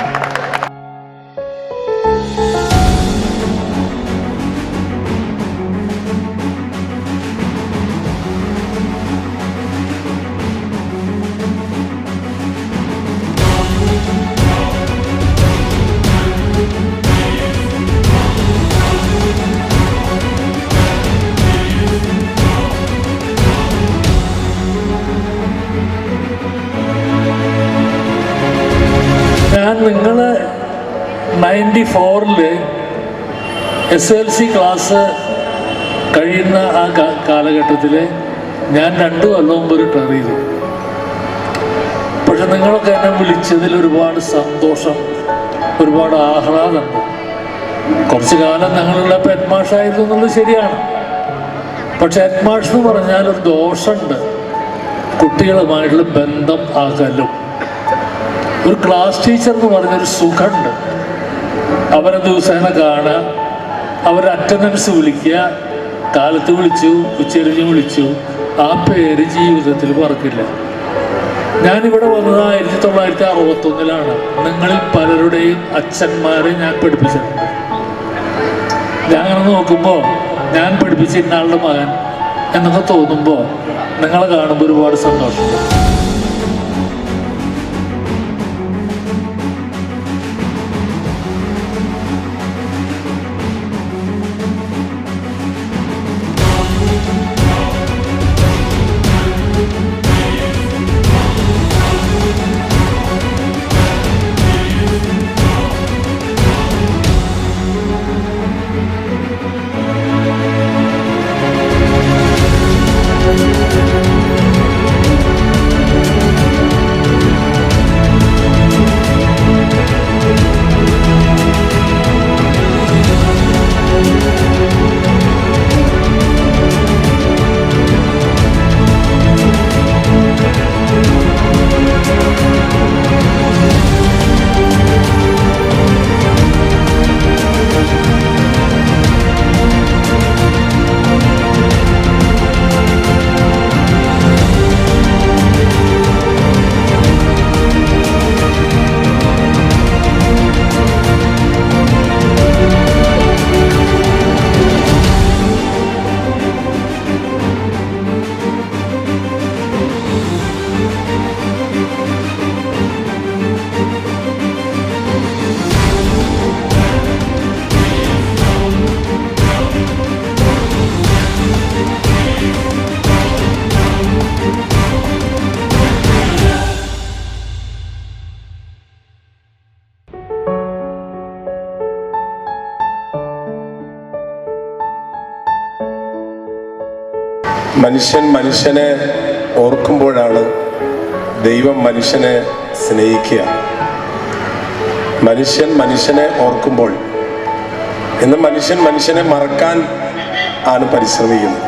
നിങ്ങൾ 94 SLC ക്ലാസ് കഴിയുന്ന ആ കാലഘട്ടത്തിൽ ഞാൻ 2 കൊല്ലം മുമ്പ് റിട്ടയർ ചെയ്തു. പക്ഷെ നിങ്ങളൊക്കെ എന്നെ വിളിച്ചതിൽ ഒരുപാട് സന്തോഷം, ഒരുപാട് ആഹ്ലാദമുണ്ട്. കുറച്ചു കാലം ഞങ്ങളുള്ള ഹെഡ്മാഷായിരുന്നു എന്നുള്ളത് ശരിയാണ്. പക്ഷെ ഹെഡ്മാഷ് എന്ന് പറഞ്ഞാൽ ഒരു ദോഷമുണ്ട്, കുട്ടികളുമായിട്ടുള്ള ബന്ധം അകലും. ഒരു ക്ലാസ് ടീച്ചർ എന്ന് പറഞ്ഞൊരു സുഖമുണ്ട്. അവരെ ദിവസേന കാണുക, അവരുടെ അറ്റൻഡൻസ് വിളിക്കുക, കാലത്ത് വിളിച്ചു, ഉച്ചരിഞ്ഞ് വിളിച്ചു, ആ പേര് ജീവിതത്തിൽ മറക്കില്ല. ഞാനിവിടെ വന്നത് 1961 നിങ്ങളിൽ പലരുടെയും അച്ഛന്മാരെ ഞാൻ പഠിപ്പിച്ചിട്ടുണ്ട്. ഞാൻ അങ്ങനെ നോക്കുമ്പോൾ ഞാൻ പഠിപ്പിച്ച ഇന്നാളുടെ മകൻ എന്നൊക്കെ തോന്നുമ്പോൾ നിങ്ങളെ കാണുമ്പോൾ ഒരുപാട് സന്തോഷമുണ്ട്. മനുഷ്യനെ ഓർക്കുമ്പോഴാണ് ദൈവം മനുഷ്യനെ സ്നേഹിക്കുക. മനുഷ്യനെ ഓർക്കുമ്പോൾ ഇന്ന് മനുഷ്യനെ മറക്കാൻ ആണ് പരിശ്രമിക്കുന്നത്.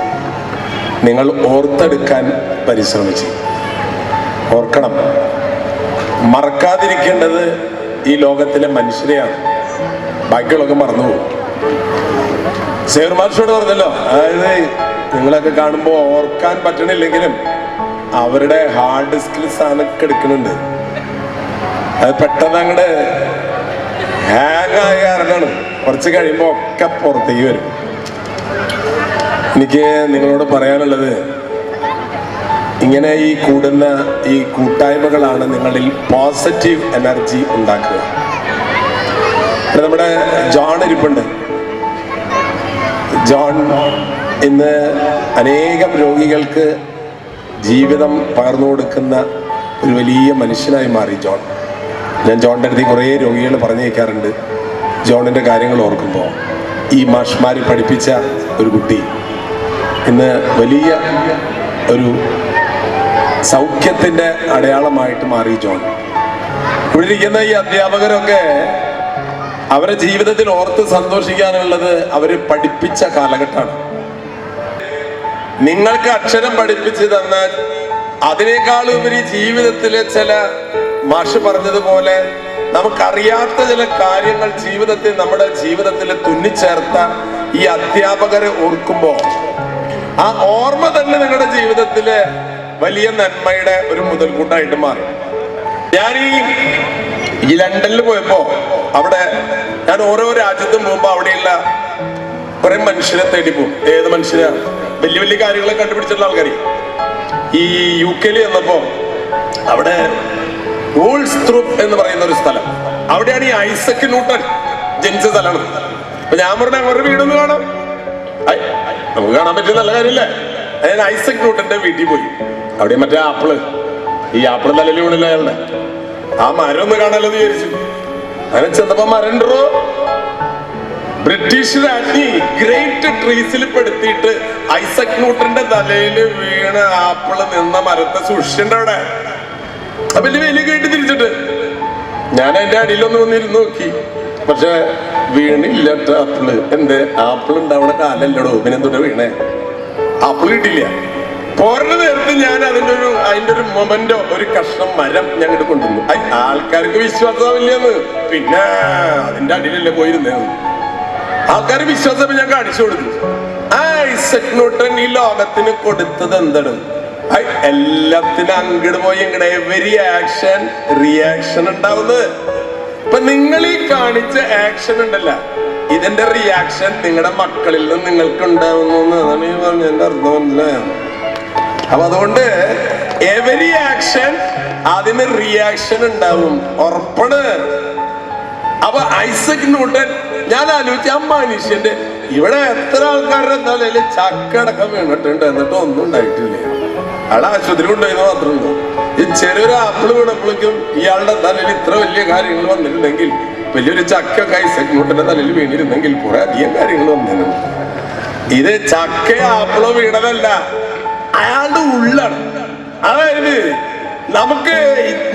നിങ്ങൾ ഓർത്തെടുക്കാൻ പരിശ്രമിച്ചു. ഓർക്കണം, മറക്കാതിരിക്കേണ്ടത് ഈ ലോകത്തിലെ മനുഷ്യരെയാണ്. ബാക്കിയുള്ളതൊക്കെ മറന്നുപോകും. സേർമാർഷോട് പറഞ്ഞല്ലോ, അതായത് നിങ്ങളൊക്കെ കാണുമ്പോൾ ഓർക്കാൻ പറ്റണില്ലെങ്കിലും അവരുടെ ഹാർഡ് ഡിസ്കിൽ സാധനമൊക്കെ എടുക്കുന്നുണ്ട്. അത് പെട്ടെന്ന് അങ്ങോട്ട് ഹാങ് ആയ കാരണമാണ് കുറച്ച് കഴിയുമ്പോൾ ഒക്കെ പുറത്തേക്ക് വരും. എനിക്ക് നിങ്ങളോട് പറയാനുള്ളത്, ഇങ്ങനെ ഈ കൂടുന്ന ഈ കൂട്ടായ്മകളാണ് നിങ്ങളിൽ പോസിറ്റീവ് എനർജി ഉണ്ടാക്കുക. നമ്മുടെ ജോൺ ഇരിപ്പുണ്ട്. ജോൺ ഇന്ന് അനേകം രോഗികൾക്ക് ജീവിതം പകർന്നു കൊടുക്കുന്ന ഒരു വലിയ മനുഷ്യനായി മാറി ജോൺ. ഞാൻ ജോണിൻ്റെ അടുത്ത് കുറേ രോഗികൾ പറഞ്ഞു കേൾക്കാറുണ്ട്. ജോണിൻ്റെ കാര്യങ്ങൾ ഓർക്കുമ്പോൾ ഈ മാഷ്മാർ പഠിപ്പിച്ച ഒരു കുട്ടി ഇന്ന് വലിയ ഒരു സൗഖ്യത്തിൻ്റെ അടയാളമായിട്ട് മാറി ജോൺ. ഇവിടെ ഇരിക്കുന്ന ഈ അധ്യാപകരൊക്കെ അവരുടെ ജീവിതത്തിൽ ഓർത്ത് സന്തോഷിക്കാനുള്ളത് അവര് പഠിപ്പിച്ച കാലഘട്ടമാണ്. നിങ്ങൾക്ക് അക്ഷരം പഠിപ്പിച്ചു തന്നാൽ അതിനേക്കാളുപരി ജീവിതത്തിലെ ചില മാഷ് പറഞ്ഞതുപോലെ നമുക്കറിയാത്ത ചില കാര്യങ്ങൾ നമ്മുടെ ജീവിതത്തിൽ തുന്നിച്ചേർത്ത ഈ അധ്യാപകരെ ഓർക്കുമ്പോൾ ആ ഓർമ്മ തന്നെ നിങ്ങളുടെ ജീവിതത്തിലെ വലിയ നന്മയുടെ ഒരു മുതൽക്കൂട്ടായിട്ട് മാറും. ഞാൻ ഈ ലണ്ടനിൽ പോയപ്പോ അവിടെ ഞാൻ ഓരോ രാജ്യത്തും പോകുമ്പോ അവിടെയുള്ള കുറെ മനുഷ്യരെ തേടി പോകും. ഏത് മനുഷ്യരാ? വലിയ വലിയ കാര്യങ്ങളെ കണ്ടുപിടിച്ചിട്ടുള്ള ആൾക്കാർ. ഈ UK ചെന്നപ്പോ അവിടെ വോൾസ്ത്രൂപ്പ് എന്ന് പറയുന്ന ഒരു സ്ഥലം, അവിടെയാണ് ഈ ഐസക് ന്യൂട്ടൺ ജനിച്ച സ്ഥലമാണ്. അപ്പൊ ഞാൻ പറഞ്ഞ അവരുടെ വീടൊന്ന് കാണാം, നമുക്ക് കാണാൻ പറ്റിയ നല്ല കാര്യമില്ലേ? ഞാൻ ഐസക് ന്യൂട്ടന്റെ വീട്ടിൽ പോയി. അവിടെ മറ്റേ ഈ ആപ്പിള് തലയിൽ വീണില്ല അയാളുടെ, ആ മരം ഒന്ന് കാണാലോ എന്ന് വിചാരിച്ചു. അങ്ങനെ ചെന്നപ്പോ മരണ്ടോ ബ്രിട്ടീഷ് രാജ്ഞി ഗ്രേറ്റ് ട്രീസിൽ പെടുത്തിയിട്ട് ഐസക് ന്യൂട്ടന്റെ തലയിൽ വീണ ആപ്പിള് നിന്ന മരത്തെ സൂക്ഷിച്ചിട്ടുണ്ട് അവിടെ. അപ്പൊ വലിയ കേട്ട് തിരിച്ചിട്ട് ഞാൻ അതിന്റെ അടിയിലൊന്ന് വന്നിരുന്ന് നോക്കി. പക്ഷെ വീണില്ല ആപ്പിള്. എന്ത് ആപ്പിൾ ഉണ്ടാവണ കാലല്ലടോ, പിന്നെന്തുടെ വീണേ? ആപ്പിൾ കിട്ടില്ല. പോരുടെ നേരത്ത് ഞാൻ അതിന്റെ ഒരു മൊമെന്റോ ഒരു കഷ്ണം മരം ഞങ്ങോട്ട് കൊണ്ടുവന്നു. ആൾക്കാർക്ക് വിശ്വാസമില്ലെന്ന്, പിന്നെ അതിന്റെ അടിയിലല്ലേ പോയിരുന്നേന്ന്. ആൾക്കാർ വിശ്വാസം ഞാൻ കാണിച്ചു കൊടുത്തു. ഐസക് ന്യൂട്ടൻ ഈ ലോകത്തിന് കൊടുത്തത് എന്താണ്? എല്ലാത്തിനും അങ്ങോട്ട് പോയി ഇങ്ങടെ എവരി ആക്ഷൻ റിയാക്ഷൻ ഉണ്ടാവുന്നത്. ഇപ്പൊ നിങ്ങൾ ഈ കാണിച്ച ആക്ഷൻ ഉണ്ടല്ല, ഇതിന്റെ റിയാക്ഷൻ നിങ്ങളുടെ മക്കളിൽ നിന്ന് നിങ്ങൾക്ക് ഉണ്ടാവുന്നു എന്നാണ് ഈ പറഞ്ഞതിന്റെ അർത്ഥം. മനസ്സിലായോ? അപ്പൊ അതുകൊണ്ട് എവരി ആക്ഷൻ അതിന് റിയാക്ഷൻ ഉണ്ടാവും, ഉറപ്പാണ്. അപ്പൊ ഐസക് ന്യൂട്ടൻ ഞാൻ ആലോചിച്ച ആ മനുഷ്യന്റെ ഇവിടെ എത്ര ആൾക്കാരുടെ തലയിൽ ചക്കടക്കം വീണിട്ടുണ്ട്, എന്നിട്ട് ഒന്നും ഉണ്ടായിട്ടില്ല. അയാളെ ആശുപത്രി കൊണ്ടുപോയെന്ന് മാത്രമുണ്ടോ? ഈ ചെറിയൊരു ആപ്പിള് വീണപ്പോഴേക്കും ഇയാളുടെ തലയിൽ ഇത്ര വലിയ കാര്യങ്ങൾ വന്നിട്ടുണ്ടെങ്കിൽ, വലിയൊരു ചക്കൊക്കെ ഐസക് ന്യൂട്ടന്റെ തലയിൽ വീണിരുന്നെങ്കിൽ കുറെ അധികം കാര്യങ്ങൾ വന്നിരുന്നു. ഇത് ചക്കയോ ആപ്പിളോ വീണതല്ല, അയാളുടെ ഉള്ളാണ്. അതായത് നമുക്ക്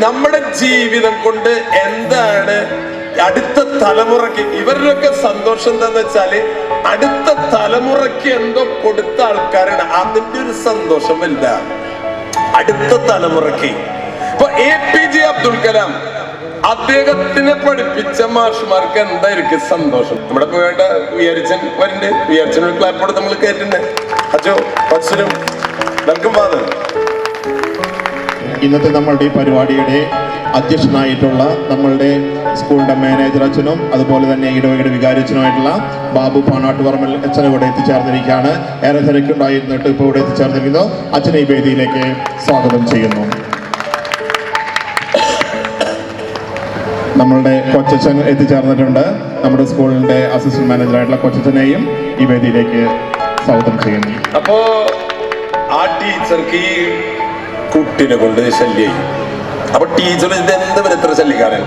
നമ്മുടെ ജീവിതം കൊണ്ട് എന്താണ് അടുത്ത തലമുറയ്ക്ക്, ഇവരുടെയൊക്കെ സന്തോഷം എന്താന്ന് വെച്ചാല് അടുത്ത തലമുറയ്ക്ക് എന്തോ കൊടുത്ത ആൾക്കാരാണ്. അതിന്റെ ഒരു സന്തോഷം വലുതാണ് അടുത്ത തലമുറയ്ക്ക്. ഇപ്പൊ APJ അബ്ദുൽ കലാം അദ്ദേഹത്തിനെ പഠിപ്പിച്ച മാഷ്മാർക്ക് എന്തായിരിക്കും സന്തോഷം? നമ്മുടെ പോയിട്ട് വിചാരിച്ചൻ വരുന്നുണ്ട്, വിചാരിച്ചൊരു ക്ലാപ്പോടെ നമ്മൾ കേട്ടിട്ടുണ്ട്. അച്ഛോ അച്ഛനും വെൽക്കം ഫാദർ. ഇന്നത്തെ നമ്മളുടെ ഈ പരിപാടിയുടെ അധ്യക്ഷനായിട്ടുള്ള നമ്മളുടെ സ്കൂളിന്റെ മാനേജർ അച്ഛനും അതുപോലെ തന്നെ ഇടവകയുടെ വികാരിച്ചനുമായിട്ടുള്ള ബാബു പാണാട്ടുപറമ്പിൽ അച്ഛൻ ഇവിടെ എത്തിച്ചേർന്നിരിക്കുകയാണ്. ഏറെ തിരക്കുണ്ടായിരുന്നിട്ട് ഇപ്പോൾ ഇവിടെ എത്തിച്ചേർന്നിരിക്കുന്നു. അച്ഛനെ ഈ വേദിയിലേക്ക് സ്വാഗതം ചെയ്യുന്നു. നമ്മളുടെ കൊച്ചച്ഛൻ എത്തിച്ചേർന്നിട്ടുണ്ട്. നമ്മുടെ സ്കൂളിന്റെ അസിസ്റ്റന്റ് മാനേജറായിട്ടുള്ള കൊച്ചച്ഛനെയും ഈ വേദിയിലേക്ക് സ്വാഗതം ചെയ്യുന്നു. അപ്പോ ആ ടീച്ചർക്ക് ഈ കുട്ടിനെ കൊണ്ട് ശല്യായി. അപ്പൊ ടീച്ചർ ഇതെന്ത് എത്ര ശല്യക്കാരൻ,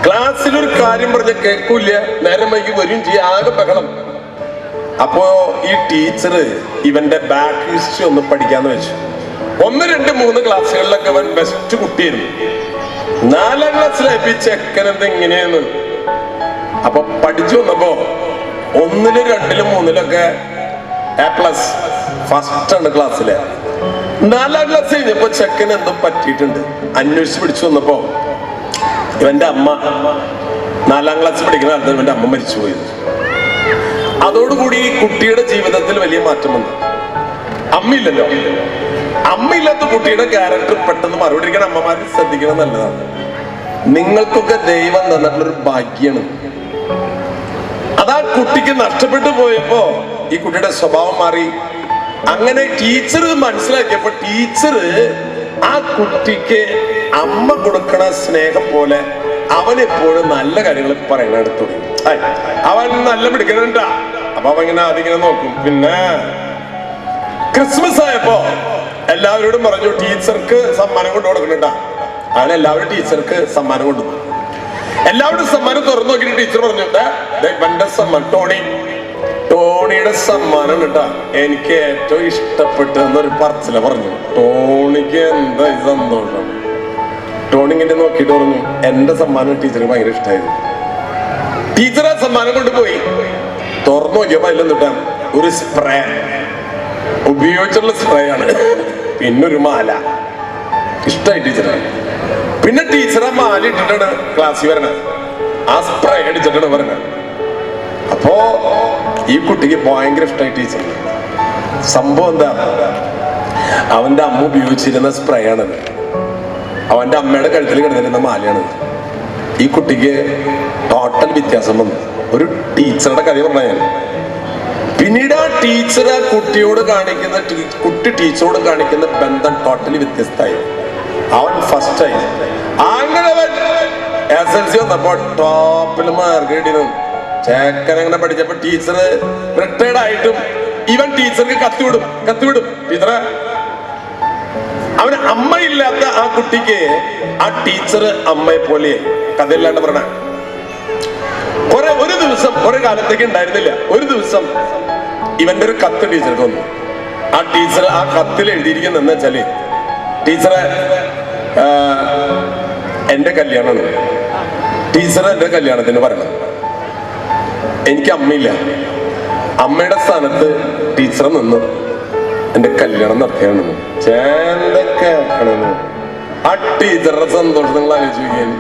ക്ലാസ്സിലൊരു കാര്യം പറഞ്ഞ കേൾക്കൂല, നേരം വൈകി വരും ചെയ്യും, ആകെ ബഹളം. അപ്പോ ഈ ടീച്ചർ ഇവന്റെ ബാക്ക് ഹിസ്റ്ററി ഒന്ന് പഠിക്കാന്ന് വെച്ചു. 1, 2, 3 ക്ലാസ്സുകളിലൊക്കെ അവൻ ബെസ്റ്റ് കുട്ടിയായിരുന്നു. 4ാം ക്ലാസ്സിലായപ്പോ ഈ ചെക്കൻ എന്താ ഇങ്ങനെയെന്ന് അപ്പൊ പഠിച്ചു വന്നപ്പോ 1, 2, 3 A+ ഫസ്റ്റ് ആണ് ക്ലാസ്സിലെ. 4ാം ക്ലാസ് കഴിഞ്ഞപ്പോ ചെക്കൻ എന്തോ പറ്റിയിട്ടുണ്ട്. അന്വേഷിച്ച് പിടിച്ചു വന്നപ്പോ ഇവന്റെ അമ്മ 4ാം ക്ലാസ് പഠിക്കുന്ന കാലത്ത് ഇവന്റെ അമ്മ മരിച്ചുപോയത്. അതോടുകൂടി ഈ കുട്ടിയുടെ ജീവിതത്തിൽ വലിയ മാറ്റം വന്നു. അമ്മയില്ലല്ലോ. അമ്മയില്ലാത്ത കുട്ടിയുടെ ക്യാരക്ടർ പെട്ടെന്ന് മറുപടിക്കാൻ അമ്മമാര് ശ്രദ്ധിക്കണം, നല്ലതാണ്. നിങ്ങൾക്കൊക്കെ ദൈവം തന്നിട്ടുള്ളൊരു ഭാഗ്യാണ്. അതാ കുട്ടിക്ക് നഷ്ടപ്പെട്ടു പോയപ്പോ ഈ കുട്ടിയുടെ സ്വഭാവം മാറി. അങ്ങനെ ടീച്ചർ മനസ്സിലാക്കിയപ്പോ ടീച്ചർ ആ കുട്ടിക്ക് അമ്മ കൊടുക്കണ സ്നേഹം പോലെ അവനെപ്പോഴും നല്ല കാര്യങ്ങൾ പറയണെടുത്തു. അവൻ നല്ല പിടിക്കണണ്ടാ. അപ്പൊ അവൻ ഇങ്ങനെ അതിങ്ങനെ നോക്കും. പിന്നെ ക്രിസ്മസ് ആയപ്പോ എല്ലാവരോടും പറഞ്ഞു ടീച്ചർക്ക് സമ്മാനം കൊണ്ട് കൊടുക്കണണ്ടാ. അങ്ങനെ എല്ലാവരും ടീച്ചർക്ക് സമ്മാനം കൊണ്ടുപോകും. എല്ലാവരും സമ്മാനം തുറന്നു നോക്കിയിട്ട് ടീച്ചർ പറഞ്ഞു ഇവന്റെ സമ്മാനം ടോണിയുടെ സമ്മാനം കേട്ടാ എനിക്ക് ഏറ്റവും ഇഷ്ടപ്പെട്ടെന്നൊരു പറച്ചില പറഞ്ഞു. ടോണിക്ക് എന്താ സന്തോഷം. ടോണി ഇങ്ങനെ നോക്കിയിട്ട് പറഞ്ഞു എന്റെ സമ്മാനം ടീച്ചർക്ക് ഭയങ്കര ഇഷ്ടമായിരുന്നു. ടീച്ചർ ആ സമ്മാനം കൊണ്ടുപോയി തുറന്നു നോക്കിയപ്പോ അതിലെന്തിട്ടാ ഒരു സ്പ്രേ, ഉപയോഗിച്ചുള്ള സ്പ്രേ ആണ്. പിന്നൊരു മാല. ഇഷ്ടമായി ടീച്ചറെ. പിന്നെ ടീച്ചർ ആ മാല ഇട്ടിട്ടാണ് ക്ലാസ്സിൽ വരണത്. ആ സ്പ്രേ അടിച്ചിട്ടാണ് വരണത്. അപ്പോ ഈ കുട്ടിക്ക് ഭയങ്കര ഇഷ്ടമായി ടീച്ചർ. സംഭവം എന്താ, അവന്റെ അമ്മ ഉപയോഗിച്ചിരുന്ന സ്പ്രേ ആണത്. അവന്റെ അമ്മയുടെ കഴുത്തിൽ കിടന്നിരുന്ന മാലയാണത്. ഈ കുട്ടിക്ക് ടോട്ടൽ വ്യത്യാസം വന്നു. ഒരു ടീച്ചറുടെ കഥ പറഞ്ഞ ഞാൻ. പിന്നീട് ആ ടീച്ചർ ആ കുട്ടിയോട് കാണിക്കുന്ന കുട്ടി ടീച്ചറോട് കാണിക്കുന്ന ബന്ധം ടോട്ടലി വ്യത്യസ്തമായി. അവൻ ഫസ്റ്റായി. അങ്ങനെ SLC വന്നപ്പോ ടോപ്പിൽ മാർക്ക് കിട്ടിയിരുന്നു. ചേക്കൻ അങ്ങനെ പഠിച്ചപ്പോ ടീച്ചർ റിട്ടയർഡ് ആയിട്ടും ഇവൻ ടീച്ചർക്ക് കത്തുവിടും ടീച്ചറെ. അവന് അമ്മയില്ലാത്ത ആ കുട്ടിക്ക് ആ ടീച്ചർ അമ്മയെ പോലെ കഥയില്ലാണ്ട് പറഞ്ഞ ഒരു ദിവസം ഒരു കാലത്തേക്ക് ഉണ്ടായിരുന്നില്ല. ഒരു ദിവസം ഇവന്റെ ഒരു കത്ത് ടീച്ചർക്ക് വന്നു. ആ ടീച്ചർ ആ കത്തിൽ എഴുതിയിരിക്കുന്ന എന്താ വെച്ചാല് ടീച്ചറെ എന്റെ കല്യാണമാണ്. ടീച്ചർ എന്റെ കല്യാണത്തിന് പറയണം. എനിക്ക് അമ്മയില്ല. അമ്മയുടെ സ്ഥാനത്ത് ടീച്ചറെ നിന്ന് എന്റെ കല്യാണം നടത്തുകയാണെന്ന്. ചേണ്ടൊക്കെയാണെന്ന്. ആ ടീച്ചറുടെ സന്തോഷം നിങ്ങൾ ആലോചിക്കാൻ.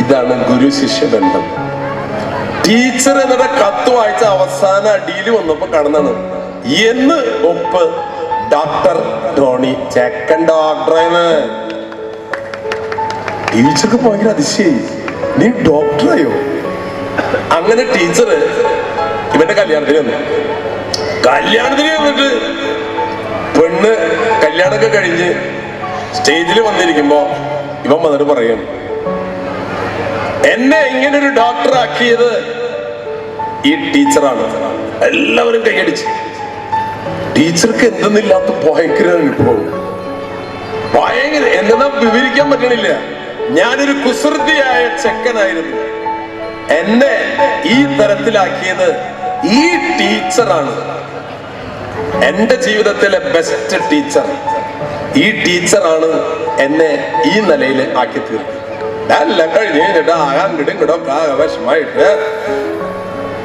ഇതാണ് ഗുരു ശിഷ്യ ബന്ധം. ടീച്ചർ എന്നിട്ട് കത്ത് വായിച്ച അവസാന അടിയിൽ വന്നപ്പോ കാണുന്നതാണ് എന്ന് ഒപ്പ് ഡോക്ടർ ടോണി. ചെക്കൻ ഡോക്ടറാണ്. ടീച്ചർക്ക് ഭയങ്കര അതിശയായി. നീ ഡോക്ടറായോ? അങ്ങനെ ടീച്ചർ ഇവന്റെ കല്യാണത്തിന് വന്നിട്ട് പെണ്ണ് കല്യാണമൊക്കെ കഴിഞ്ഞ് സ്റ്റേജിൽ വന്നിരിക്കുമ്പോ ഇവൻ വന്നിട്ട് പറയും എന്നെ ഇങ്ങനൊരു ഡോക്ടറാക്കിയത് ഈ ടീച്ചറാണ്. എല്ലാവരും കൈയടിച്ച്. ടീച്ചർക്ക് എന്തെന്നില്ലാത്ത ഭയങ്കര അനുഭവം. ഭയങ്കര എന്താ വിവരിക്കാൻ പറ്റണില്ല. ഞാനൊരു കുസൃതിയായ ചെക്കനായിരുന്നു. എന്നെ ഈ തരത്തിലാക്കിയത് ഈ ടീച്ചറാണ്. എന്റെ ജീവിതത്തിലെ ബെസ്റ്റ് ടീച്ചർ ഈ ടീച്ചറാണ് എന്നെ ഈ നിലയിൽ ആക്കി തീർക്കുന്നത്. എല്ലാം കഴിഞ്ഞിട്ട് ആകാൻ വിഷമായിട്ട്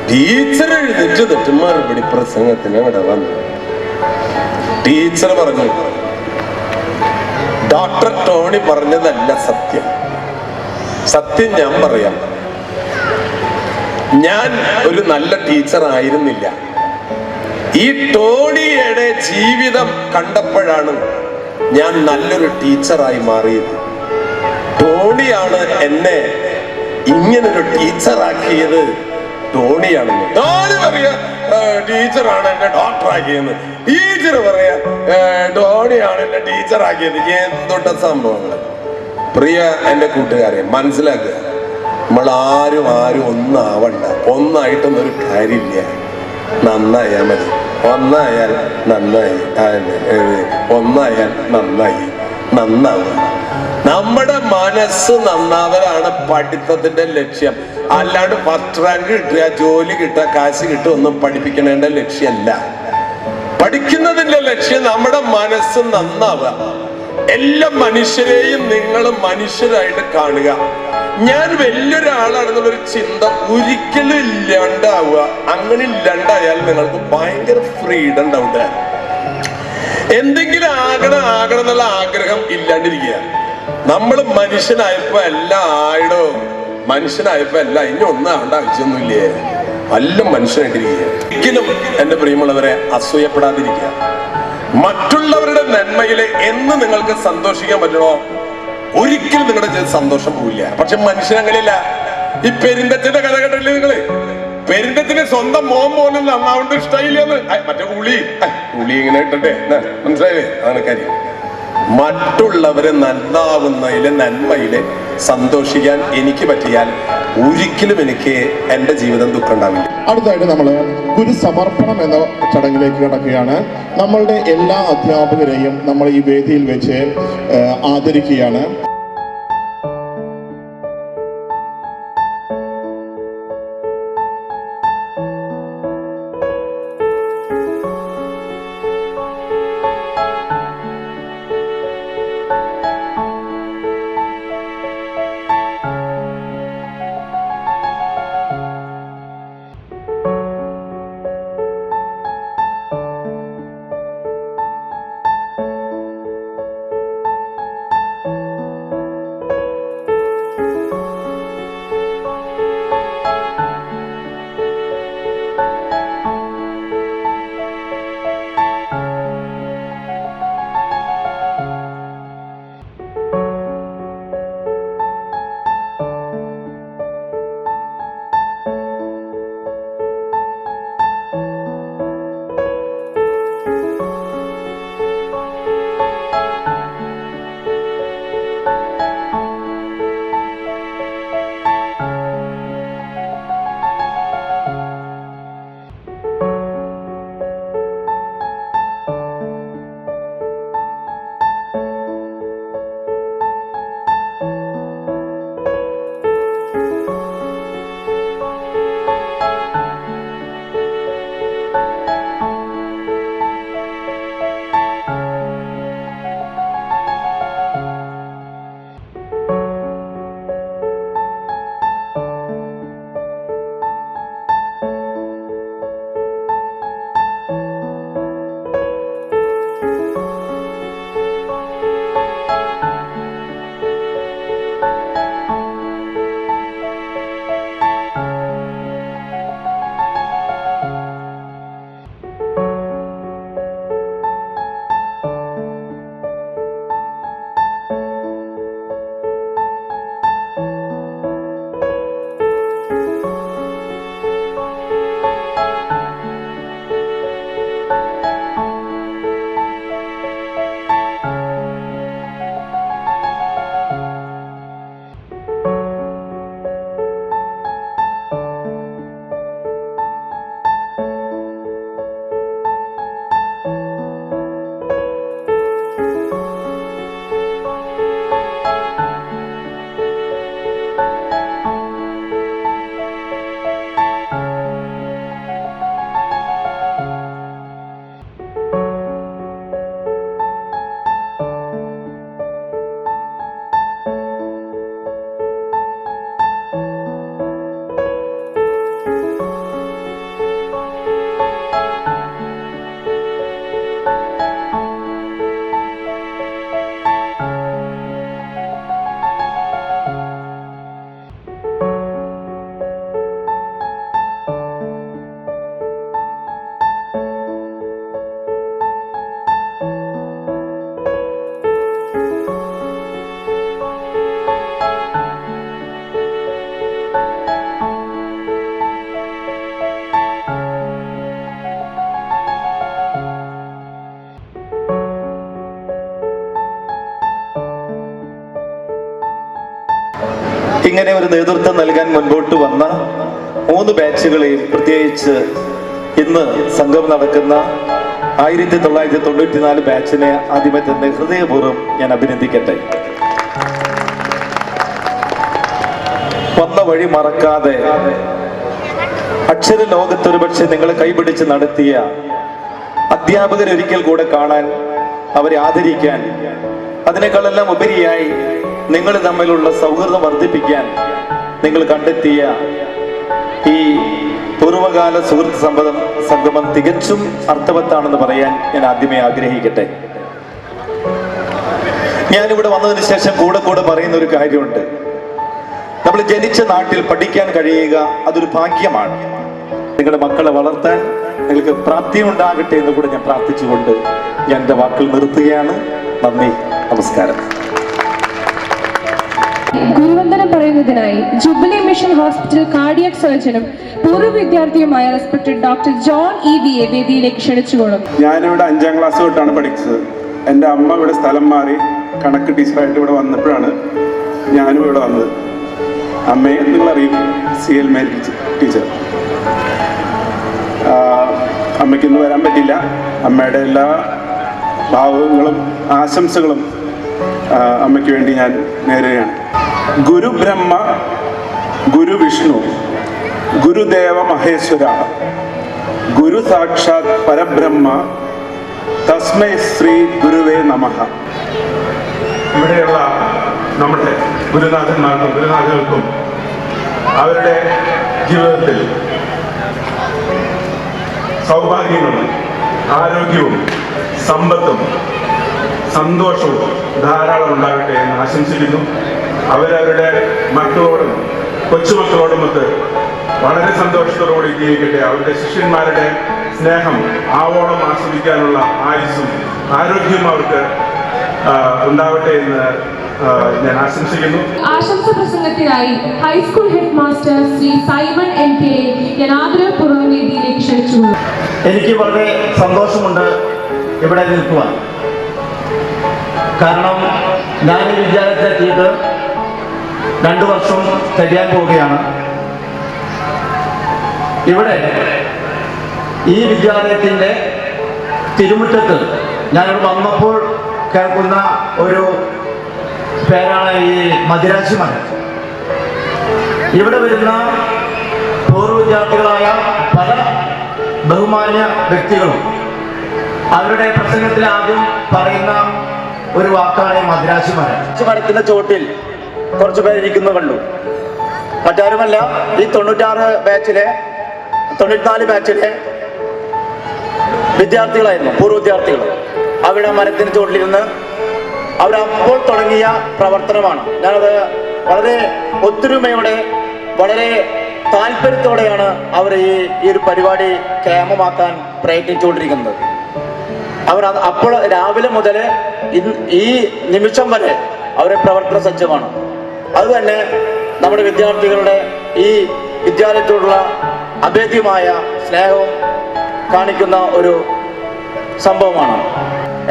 ടീച്ചർ എഴുതിട്ട് മറുപടി പ്രസംഗത്തിന് ഇവിടെ വന്നു. ടീച്ചർ പറഞ്ഞു ഡോക്ടർ ടോണി പറഞ്ഞതല്ല സത്യം. സത്യം ഞാൻ പറയാം. ഞാൻ ഒരു നല്ല ടീച്ചർ ആയിരുന്നില്ല. ഈ ടോണിയുടെ ജീവിതം കണ്ടപ്പോഴാണ് ഞാൻ നല്ലൊരു ടീച്ചറായി മാറിയത്. ടോണിയാണ് എന്നെ ഇങ്ങനൊരു ടീച്ചറാക്കിയത്. ടോണിയാണെന്ന്. ടോണി പറയാ ടീച്ചറാണ് എന്നെ ഡോക്ടറാക്കിയെന്ന്. ടീച്ചർ പറയാ ടോണിയാണ് എന്നെ ടീച്ചറാക്കിയത്. എന്തൊട്ട സംഭവങ്ങൾ. പ്രിയ എന്റെ കൂട്ടുകാരെ, മനസ്സിലാക്കുക, നമ്മളാരും ഒന്നാവണ്ട. ഒന്നായിട്ടൊന്നൊരു കാര്യമില്ല. നന്നായാൽ മതി. ഒന്നായാൽ നന്നായി. ഒന്നായാൽ നന്നായി. നന്നാവുക. നമ്മുടെ മനസ്സ് നന്നാവലാണ് പഠിത്തത്തിന്റെ ലക്ഷ്യം. അല്ലാണ്ട് ഫസ്റ്റ് റാങ്ക് കിട്ടുക, ജോലി കിട്ടുക, കാശ് കിട്ടുക ഒന്നും പഠിപ്പിക്കണേണ്ട ലക്ഷ്യമല്ല. പഠിക്കുന്നതിന്റെ ലക്ഷ്യം നമ്മുടെ മനസ്സ് നന്നാവുക. എല്ലാ മനുഷ്യരെയും നിങ്ങൾ മനുഷ്യരായിട്ട് കാണുക. ഞാൻ വലിയൊരാളാണെന്നുള്ളൊരു ചിന്ത ഒരിക്കലും ഇല്ലാണ്ടാവുക. അങ്ങനെ ഇല്ലാണ്ടായാൽ നിങ്ങൾക്ക് ഭയങ്കര ഫ്രീഡം ഉണ്ടാവുക. എന്തെങ്കിലും ആകണം എന്നുള്ള ആഗ്രഹം ഇല്ലാണ്ടിരിക്കുക. നമ്മൾ മനുഷ്യനായപ്പോ എല്ലാം ആയിടോ, മനുഷ്യനായപ്പോ എല്ലാം ഇനി ഒന്നും ആവേണ്ട ആവശ്യമൊന്നുമില്ലേ, എല്ലാം മനുഷ്യനായിട്ടിരിക്കുക. ഒരിക്കലും എന്റെ പ്രിയമുള്ളവരെ അസൂയപ്പെടാതിരിക്കുക. മറ്റുള്ളവരുടെ നന്മയില് എന്ന് നിങ്ങൾക്ക് സന്തോഷിക്കാൻ പറ്റണോ, ഒരിക്കലും നിങ്ങളുടെ സന്തോഷം പോവില്ല. പക്ഷെ മനുഷ്യൻ അങ്ങനെയല്ല. ഈ പെരിന്തത്തിന്റെ കഥ കേട്ടില്ലേ നിങ്ങള്? പെരിന്തത്തിന് സ്വന്തം മോനും നന്നാവേണ്ട ഇഷ്ടമായില്ലെന്ന്. മറ്റേ ഉളി ഇങ്ങനെ ഇട്ടട്ടെ, മനസ്സിലായില്ലേ? അതാണ് കാര്യം. മറ്റുള്ളവരെ നന്നാവുന്നതില്, നന്മയില് സന്തോഷിക്കാൻ എനിക്ക് പറ്റിയാൽ ഒരിക്കലും എനിക്ക് എന്റെ ജീവിതം ദുഃഖം ഉണ്ടാവില്ല. അടുത്തായിട്ട് നമ്മൾ ഗുരു സമർപ്പണം എന്ന ചടങ്ങിലേക്ക് കടക്കുകയാണ്. നമ്മളുടെ എല്ലാ അധ്യാപകരെയും നമ്മൾ ഈ വേദിയിൽ വെച്ച് ആദരിക്കുകയാണ്. ഇങ്ങനെ ഒരു നേതൃത്വം നൽകാൻ മുൻപോട്ട് വന്ന 3 ബാച്ചുകളെയും, പ്രത്യേകിച്ച് ഇന്ന് സംഘം നടക്കുന്ന 1994 ബാച്ചിനെ ആദ്യമേ തന്നെ ഹൃദയപൂർവ്വം ഞാൻ അഭിനന്ദിക്കട്ടെ. വന്ന വഴി മറക്കാതെ അക്ഷര ലോകത്തൊരു പക്ഷെ നിങ്ങളെ കൈപിടിച്ച് നടത്തിയ അധ്യാപകരെ ഒരിക്കൽ കൂടെ കാണാൻ, അവരെ ആദരിക്കാൻ, അതിനേക്കാളെല്ലാം ഉപരിയായി നിങ്ങൾ തമ്മിലുള്ള സൗഹൃദം വർദ്ധിപ്പിക്കാൻ നിങ്ങൾ കണ്ടെത്തിയ ഈ പൂർവകാല സുഹൃത്ത് സംഗമം തികച്ചും അർത്ഥവത്താണെന്ന് പറയാൻ ഞാൻ ആദ്യമേ ആഗ്രഹിക്കട്ടെ. ഞാനിവിടെ വന്നതിന് ശേഷം കൂടെ പറയുന്ന ഒരു കാര്യമുണ്ട്. നമ്മൾ ജനിച്ച നാട്ടിൽ പഠിക്കാൻ കഴിയുക അതൊരു ഭാഗ്യമാണ്. നിങ്ങളുടെ മക്കളെ വളർത്താൻ നിങ്ങൾക്ക് പ്രാപ്തിയുണ്ടാകട്ടെ എന്ന് കൂടെ ഞാൻ പ്രാർത്ഥിച്ചുകൊണ്ട് ഞാൻ എൻ്റെ വാക്കുകൾ നിർത്തുകയാണ്. നന്ദി, നമസ്കാരം. ഗുരുവന്ദനം പറയുന്നതിനായി ജൂബിലി മിഷൻ ഹോസ്പിറ്റൽ കാർഡിയക് സർജനും പൂർവ്വ വിദ്യാർത്ഥിയുമായ റെസ്പെക്ടഡ് ഡോക്ടർ ജോൺ EVA വേദിയിലേക്ക് ക്ഷണിച്ചുകൊള്ളും. ഞാനിവിടെ 5ാം ക്ലാസ് തൊട്ടാണ് പഠിച്ചത്. എൻ്റെ അമ്മ ഇവിടെ സ്ഥലം മാറി കണക്ക് ടീച്ചറായിട്ട് ഇവിടെ വന്നപ്പോഴാണ് ഞാനും ഇവിടെ വന്നത്. അമ്മയെ നിങ്ങളറിയും, CL മേരി ടീച്ചർ. അമ്മയ്ക്കൊന്നും വരാൻ പറ്റില്ല. അമ്മയുടെ എല്ലാ ഭാവങ്ങളും ആശംസകളും അമ്മയ്ക്ക് വേണ്ടി ഞാൻ നേരുകയാണ്. ഗുരു ബ്രഹ്മ, ഗുരു വിഷ്ണു, ഗുരുദേവ മഹേശ്വര, ഗുരു സാക്ഷാത് പരബ്രഹ്മ, തസ്മൈ ശ്രീ ഗുരുവേ നമഃ. ഇവിടെയുള്ള നമ്മുടെ ഗുരുനാഥന്മാർക്കും ഗുരുനാഥകൾക്കും അവരുടെ ജീവിതത്തിൽ സൗഭാഗ്യങ്ങളും ആരോഗ്യവും സമ്പത്തും സന്തോഷവും ധാരാളം ഉണ്ടാകട്ടെ എന്ന് ആശംസിക്കുന്നു. അവരവരുടെ മക്കളോടും കൊച്ചുമക്കളോടുമൊത്ത് വളരെ സന്തോഷത്തോടുകൂടി ജീവിക്കട്ടെ. അവരുടെ ശിഷ്യന്മാരുടെ സ്നേഹം ആവോളം ആസ്വദിക്കാനുള്ള ആയുസ്സും ആരോഗ്യവും അവർക്ക് ഉണ്ടാവട്ടെ എന്ന് ഞാൻ ആശംസിക്കുന്നു. ആശംസ പ്രസംഗത്തിനായി high school head master Shri Simon MK ഞാൻ ആദരപൂർവ്വം വേദിയിലേക്ക് ക്ഷണിച്ചു. എനിക്ക് വളരെ സന്തോഷമുണ്ട് ഇവിടെ നിൽക്കുവാൻ. കാരണം ഞാൻ ഈ വിദ്യാലയത്തിലെത്തിയിട്ട് 2 വർഷം കഴിയാൻ പോവുകയാണ്. ഇവിടെ ഈ വിദ്യാലയത്തിൻ്റെ തിരുമുറ്റത്ത് ഞാനിവിടെ വന്നപ്പോൾ കേൾക്കുന്ന ഒരു പേരാണ് ഈ മദിരാശി മരം. ഇവിടെ വരുന്ന പൂർവ്വ വിദ്യാർത്ഥികളായ പല ബഹുമാന്യ വ്യക്തികളും അവരുടെ പ്രസംഗത്തിൽ ആദ്യം പറയുന്ന ഒരു വാക്കാണ് ഈ മദിരാശി മരം. മരത്തിന്റെ ചോട്ടിൽ കുറച്ചു പേരിരിക്കുന്നത് കണ്ടു. മറ്റാരുമല്ല, ഈ 94 ബാച്ചിലെ വിദ്യാർത്ഥികളായിരുന്നു, പൂർവ്വ വിദ്യാർത്ഥികൾ. അവിടെ മരത്തിന് ചോട്ടിലിരുന്ന് അവരപ്പോൾ തുടങ്ങിയ പ്രവർത്തനമാണ്. ഞാനത് വളരെ ഒത്തൊരുമയോടെ വളരെ താല്പര്യത്തോടെയാണ് അവർ ഈ ഒരു പരിപാടി ക്ഷേമമാക്കാൻ പ്രയത്നിച്ചുകൊണ്ടിരിക്കുന്നത്. അവർ അപ്പോൾ രാവിലെ മുതൽ ഈ നിമിഷം വരെ അവരെ പ്രവർത്തന സജ്ജമാണ്. അതുതന്നെ നമ്മുടെ വിദ്യാർത്ഥികളുടെ ഈ വിദ്യാലയത്തോടുള്ള അഭേദ്യമായ സ്നേഹവും കാണിക്കുന്ന ഒരു സംഭവമാണ്.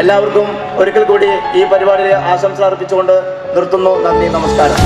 എല്ലാവർക്കും ഒരിക്കൽ കൂടി ഈ പരിപാടിയിൽ ആശംസ അർപ്പിച്ചുകൊണ്ട് നിർത്തുന്നു. നന്ദി, നമസ്കാരം.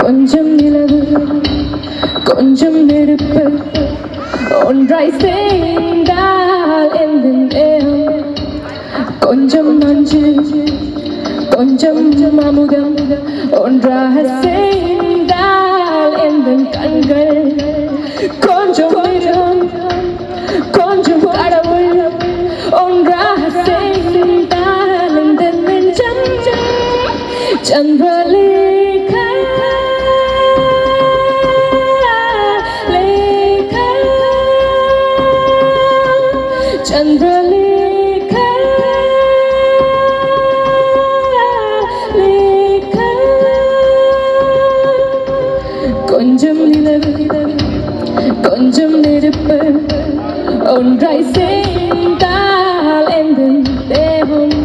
கொஞ்சம் நிலவு கொஞ்சம் நெருப்பு ஒன்றாய் சேர்ந்தால் எந்த நேரம் கொஞ்சம் மஞ்சு கொஞ்சம் அமுதம் ஒன்றாக சேர்ந்தால் எந்த கண்கள் கொஞ்சம் நிறம் கொஞ்சம் கடவுள் ஒன்றாக சேர்ந்தால் எந்த நெஞ்சம் சந்திரலேகா Chandralekha, Lekha, கொஞ்சம் நிலவு கொஞ்சம் நெருப்பு ஒன்றாய் சேர்ந்தால் எந்த தேவம்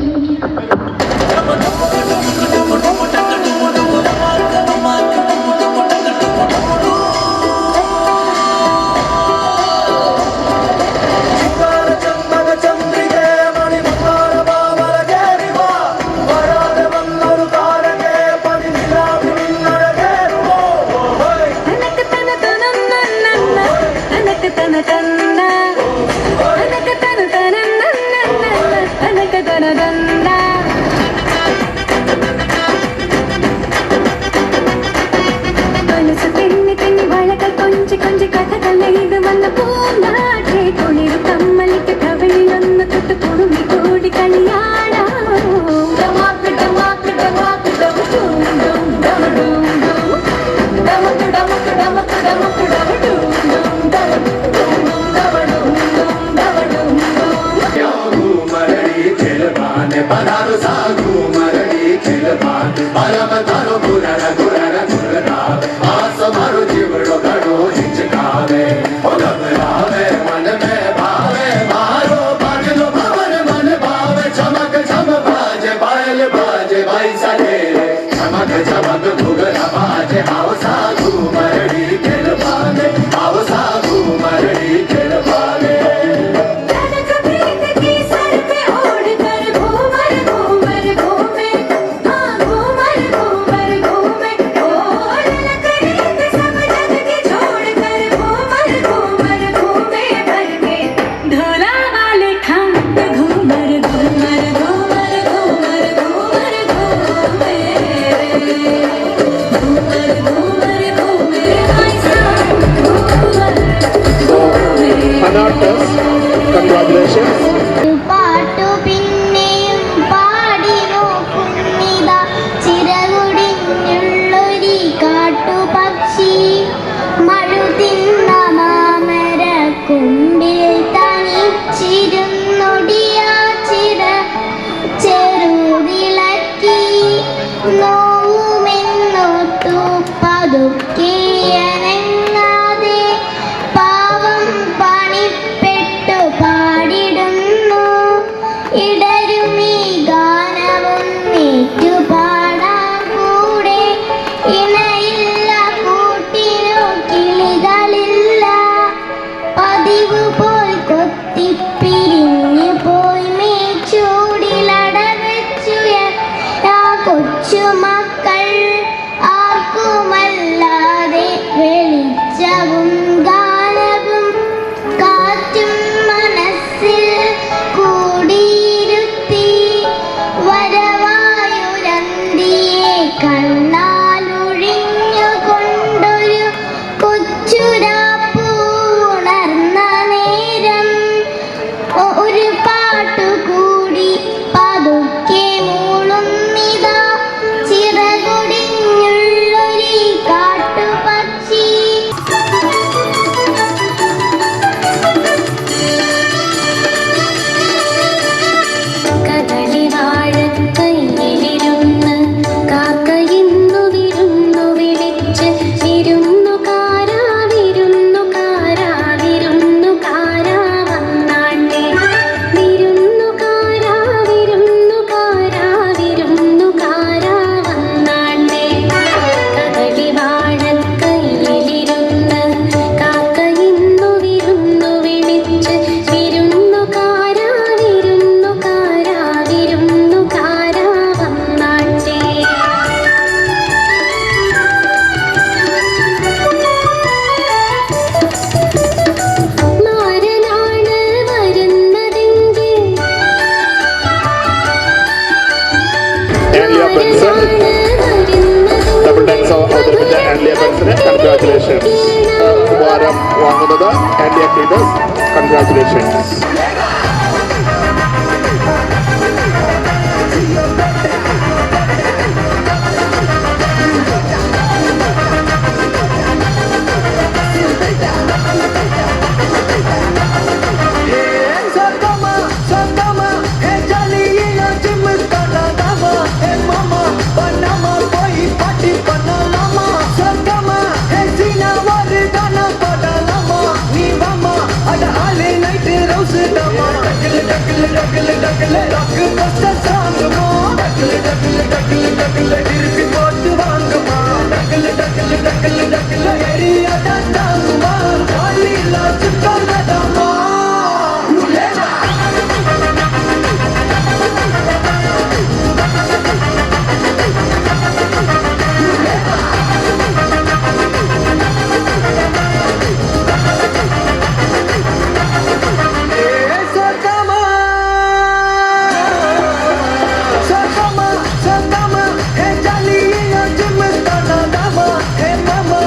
ഉപഹാരം വാങ്ങുന്നത് ആൻഡ്രിയ ക്ലീറ്റസ്. കൺഗ്രാറ്റുലേഷൻസ്. Mama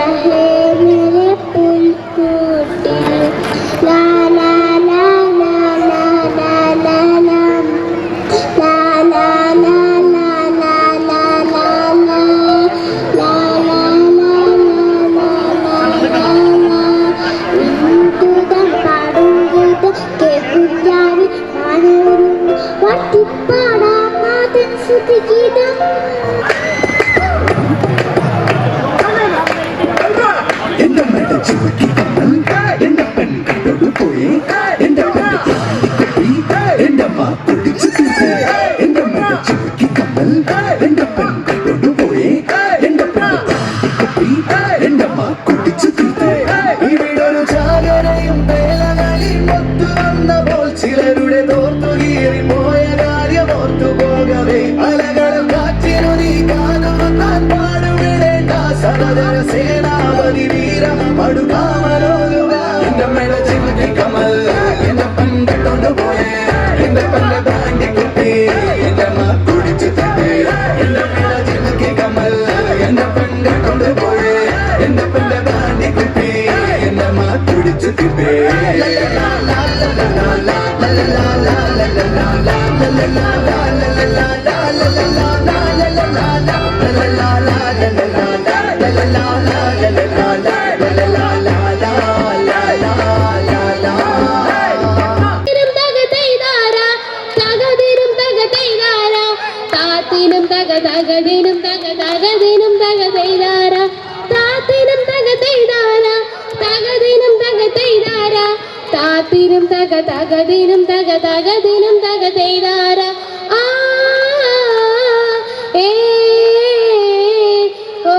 है मेरे पुलकुटी ला ला ला ला ला ला ला ला ला ला ला ला ला ला ला ला ചിലരുടെ തോർത്തുകീറി പോയ കാര്യം ഓർത്തുപോകവേ അലകളും കാറ്റിനു നീ കാണുവാൻ പാടുവിടേണ്ട സഹോദര സേനാപതി വീരം അടുക്കാമലോലുക എന്റെ മേട ചിമുക്കി കമൽ എന്റെ പെൺകൊണ്ടു പോയേ എന്റെ പെണ്ണെ ബാങ്കി കുട്ടി എന്റെ മാ കുടിച്ചു തട്ടേ എന്റെ മേട ചിമുക്കി കമൽ എന്റെ പെൺകൊണ്ടു പോയേ എന്റെ പെണ്ണെ ബാങ്കി കുട്ടി എന്റെ മാ കുടിച്ചു തട്ടേ താത്തിനും തക തകദിനും തക തകദിനും തക തെയ്താര ആ ഏ ഓ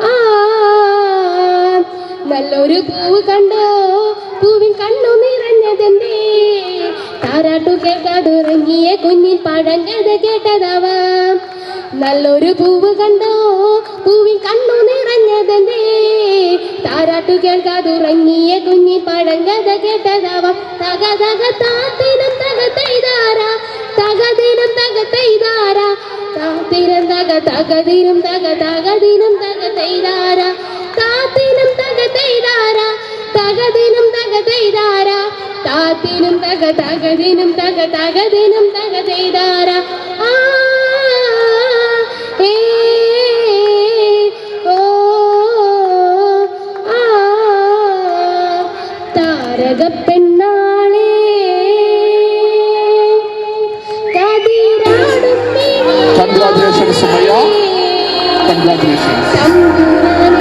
ആ നല്ലൊരു പൂവ് കണ്ടോ പൂവിൻ കണ്ണു നിറഞ്ഞതെന്തേ താരാട്ടു കേൾക്കാതുറങ്ങിയ കുഞ്ഞിൻ പഴങ്കഥ കേട്ടതാവാം നല്ലൊരു പൂവ് കണ്ടോ പൂവിൻ കണ്ണു നിറഞ്ഞതെന്തേ താരാട്ടു കേൾക്കാതുറങ്ങിയ കുഞ്ഞി പഴങ്കഥ കേട്ടതാവാം തക തക താത്തിനും തക തെയ്താര തകദിനും തക തെയ്താര താത്തിനും തക തകദിനും തക തകദിനും തക തെയ്താര താത്തിനും തക തെയ്താര തകദിനും തക തെയ്താര താത്തിനും തക തകദിനും തക തകദിനും തക തെയ്താര ആ ഏ ഓ ആ താരകപ്പെണ്ണാളേ കതിരാടും Congratulations, Sumaya. Congratulations.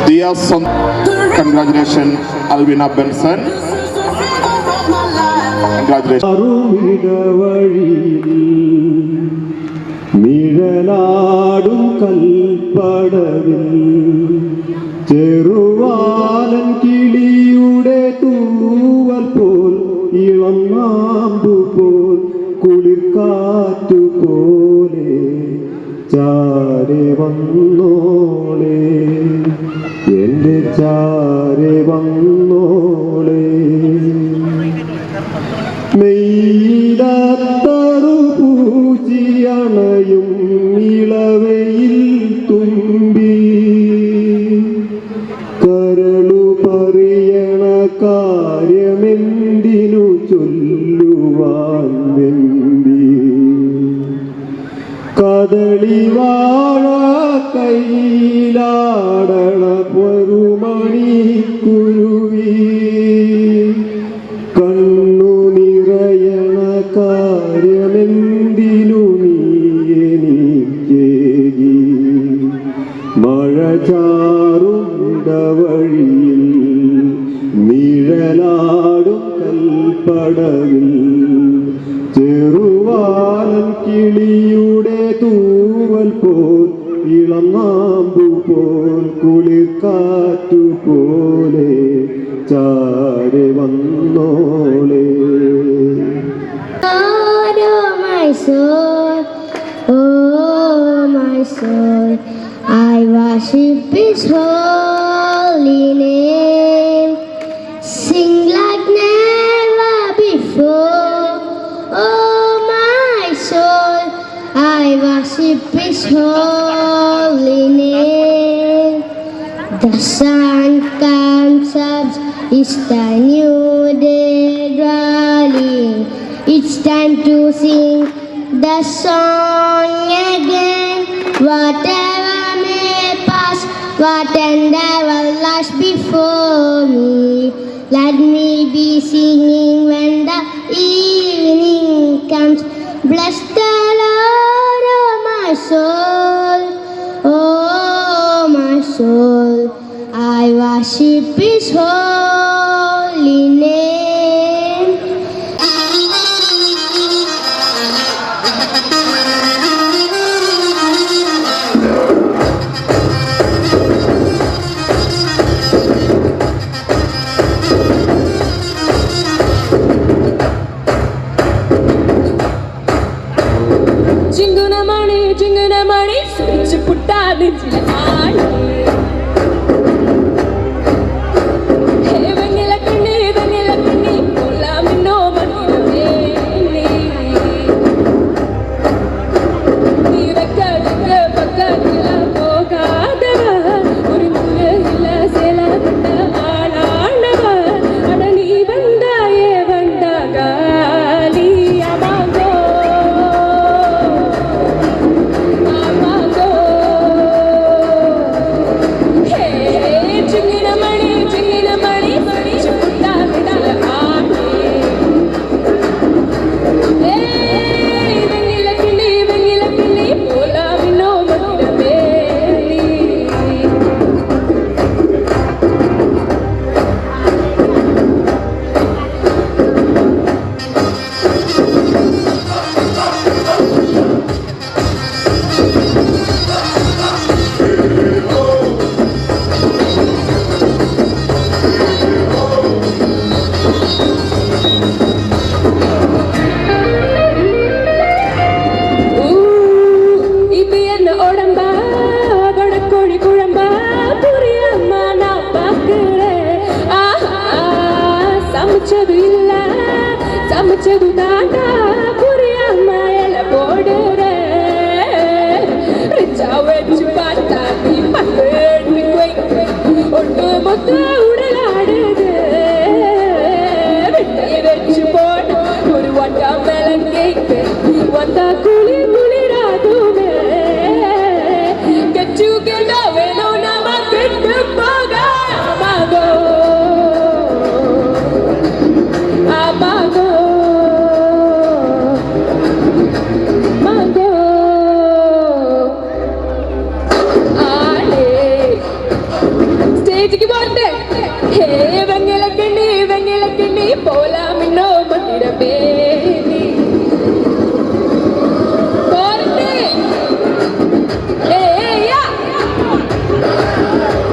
Dear son, congratulations, Alvina Benson. നിഴലാടും കൽപ്പടവിൽ ചെറുവാലൻ കിളിയുടെ തൂവൽ പോൽ ഇളം നാമ്പു പോൽ കുളിർക്കാറ്റു പോലെ ചാരെ വന്നോളെ എൻ്റെ ചാരെ വന്നോളെ മെയ്യിലത്തറു പൂച്ചിയണയും ഇളവയിൽ തുമ്പി കരളു പറയണ കാര്യമെന്തിനു ചൊല്ലുവാൻ വെമ്പി കദളിവാഴ കൈലാടണ പൊരുമണിക്കുരുവി കണ്ണു നിറയണ കാര്യമെന്തിനു നീ എനിക്കേകി മഴ ചാറുണ്ടവഴിയിൽ നിഴലാടും കൽപ്പടവിൽ ചെറുവാലൻ കിളിയുടെ തൂവൽ പോൽ ഇളം നാമ്പു പോൽ കുളിർക്കാറ്റു പോലെ ചാരെ വന്നോളെ my soul, oh my soul, I worship His holy name. The sun comes up, it's the new day dawning. It's time to sing the song again. Whatever may pass, whatever lies before me, let me be singing when the evening comes. Bless the Lord, oh my soul, oh my soul, I worship His holy name. Jingunamani, switch put out into the eye. Hey, vanilla candy, pull out me no money. Need a cut, la boga, Urilla, Sela, Alana, Adani, Vanda, Vanda, Gali, Amago. Samachadu dada puriya mayala bodure richa vechu patati patni koi ondu motha udaladude vittai vechu podu oru vata melanke vanda kuli radume ketchu keda veno nama kettu poga amago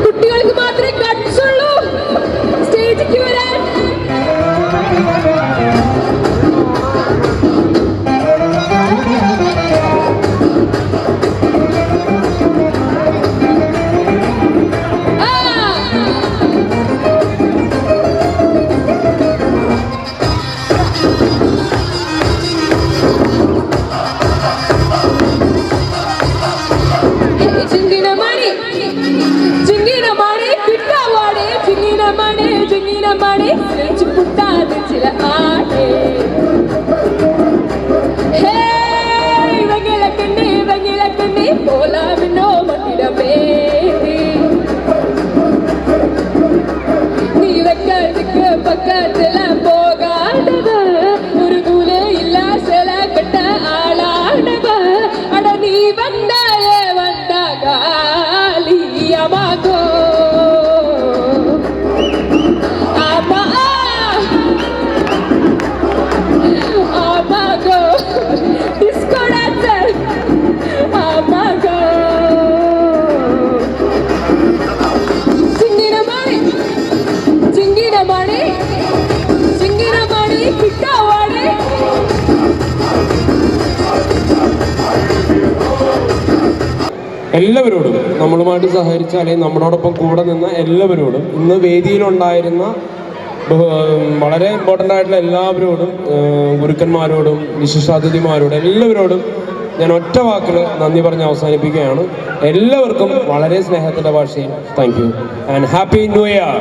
കുട്ടികൾക്ക് മാത്രമേ ഗട്സ് ഉള്ളൂ സ്റ്റേജിലേക്ക് വരാൻ. Money, let's put that into the art. Hey, Vangela Kandi, Pola, no money to baby. Nivaka, Pakatela, Boga, Urgule, Illa, Sela, Kata, Ala, Nava, Adani, Vanda, Vanda, Gali, Yamago. എല്ലാവരോടും നമ്മളുമായിട്ട് സഹകരിച്ച അല്ലെങ്കിൽ നമ്മളോടൊപ്പം കൂടെ നിന്ന എല്ലാവരോടും ഇന്ന് വേദിയിലുണ്ടായിരുന്ന വളരെ ഇമ്പോർട്ടൻ്റ് ആയിട്ടുള്ള എല്ലാവരോടും ഗുരുക്കന്മാരോടും വിശിഷ്ടാതിഥിമാരോടും എല്ലാവരോടും ഞാൻ ഒറ്റ വാക്കിൽ നന്ദി പറഞ്ഞ് അവസാനിപ്പിക്കുകയാണ്. എല്ലാവർക്കും വളരെ സ്നേഹത്തിൻ്റെ ഭാഷയിൽ thank you and happy new year.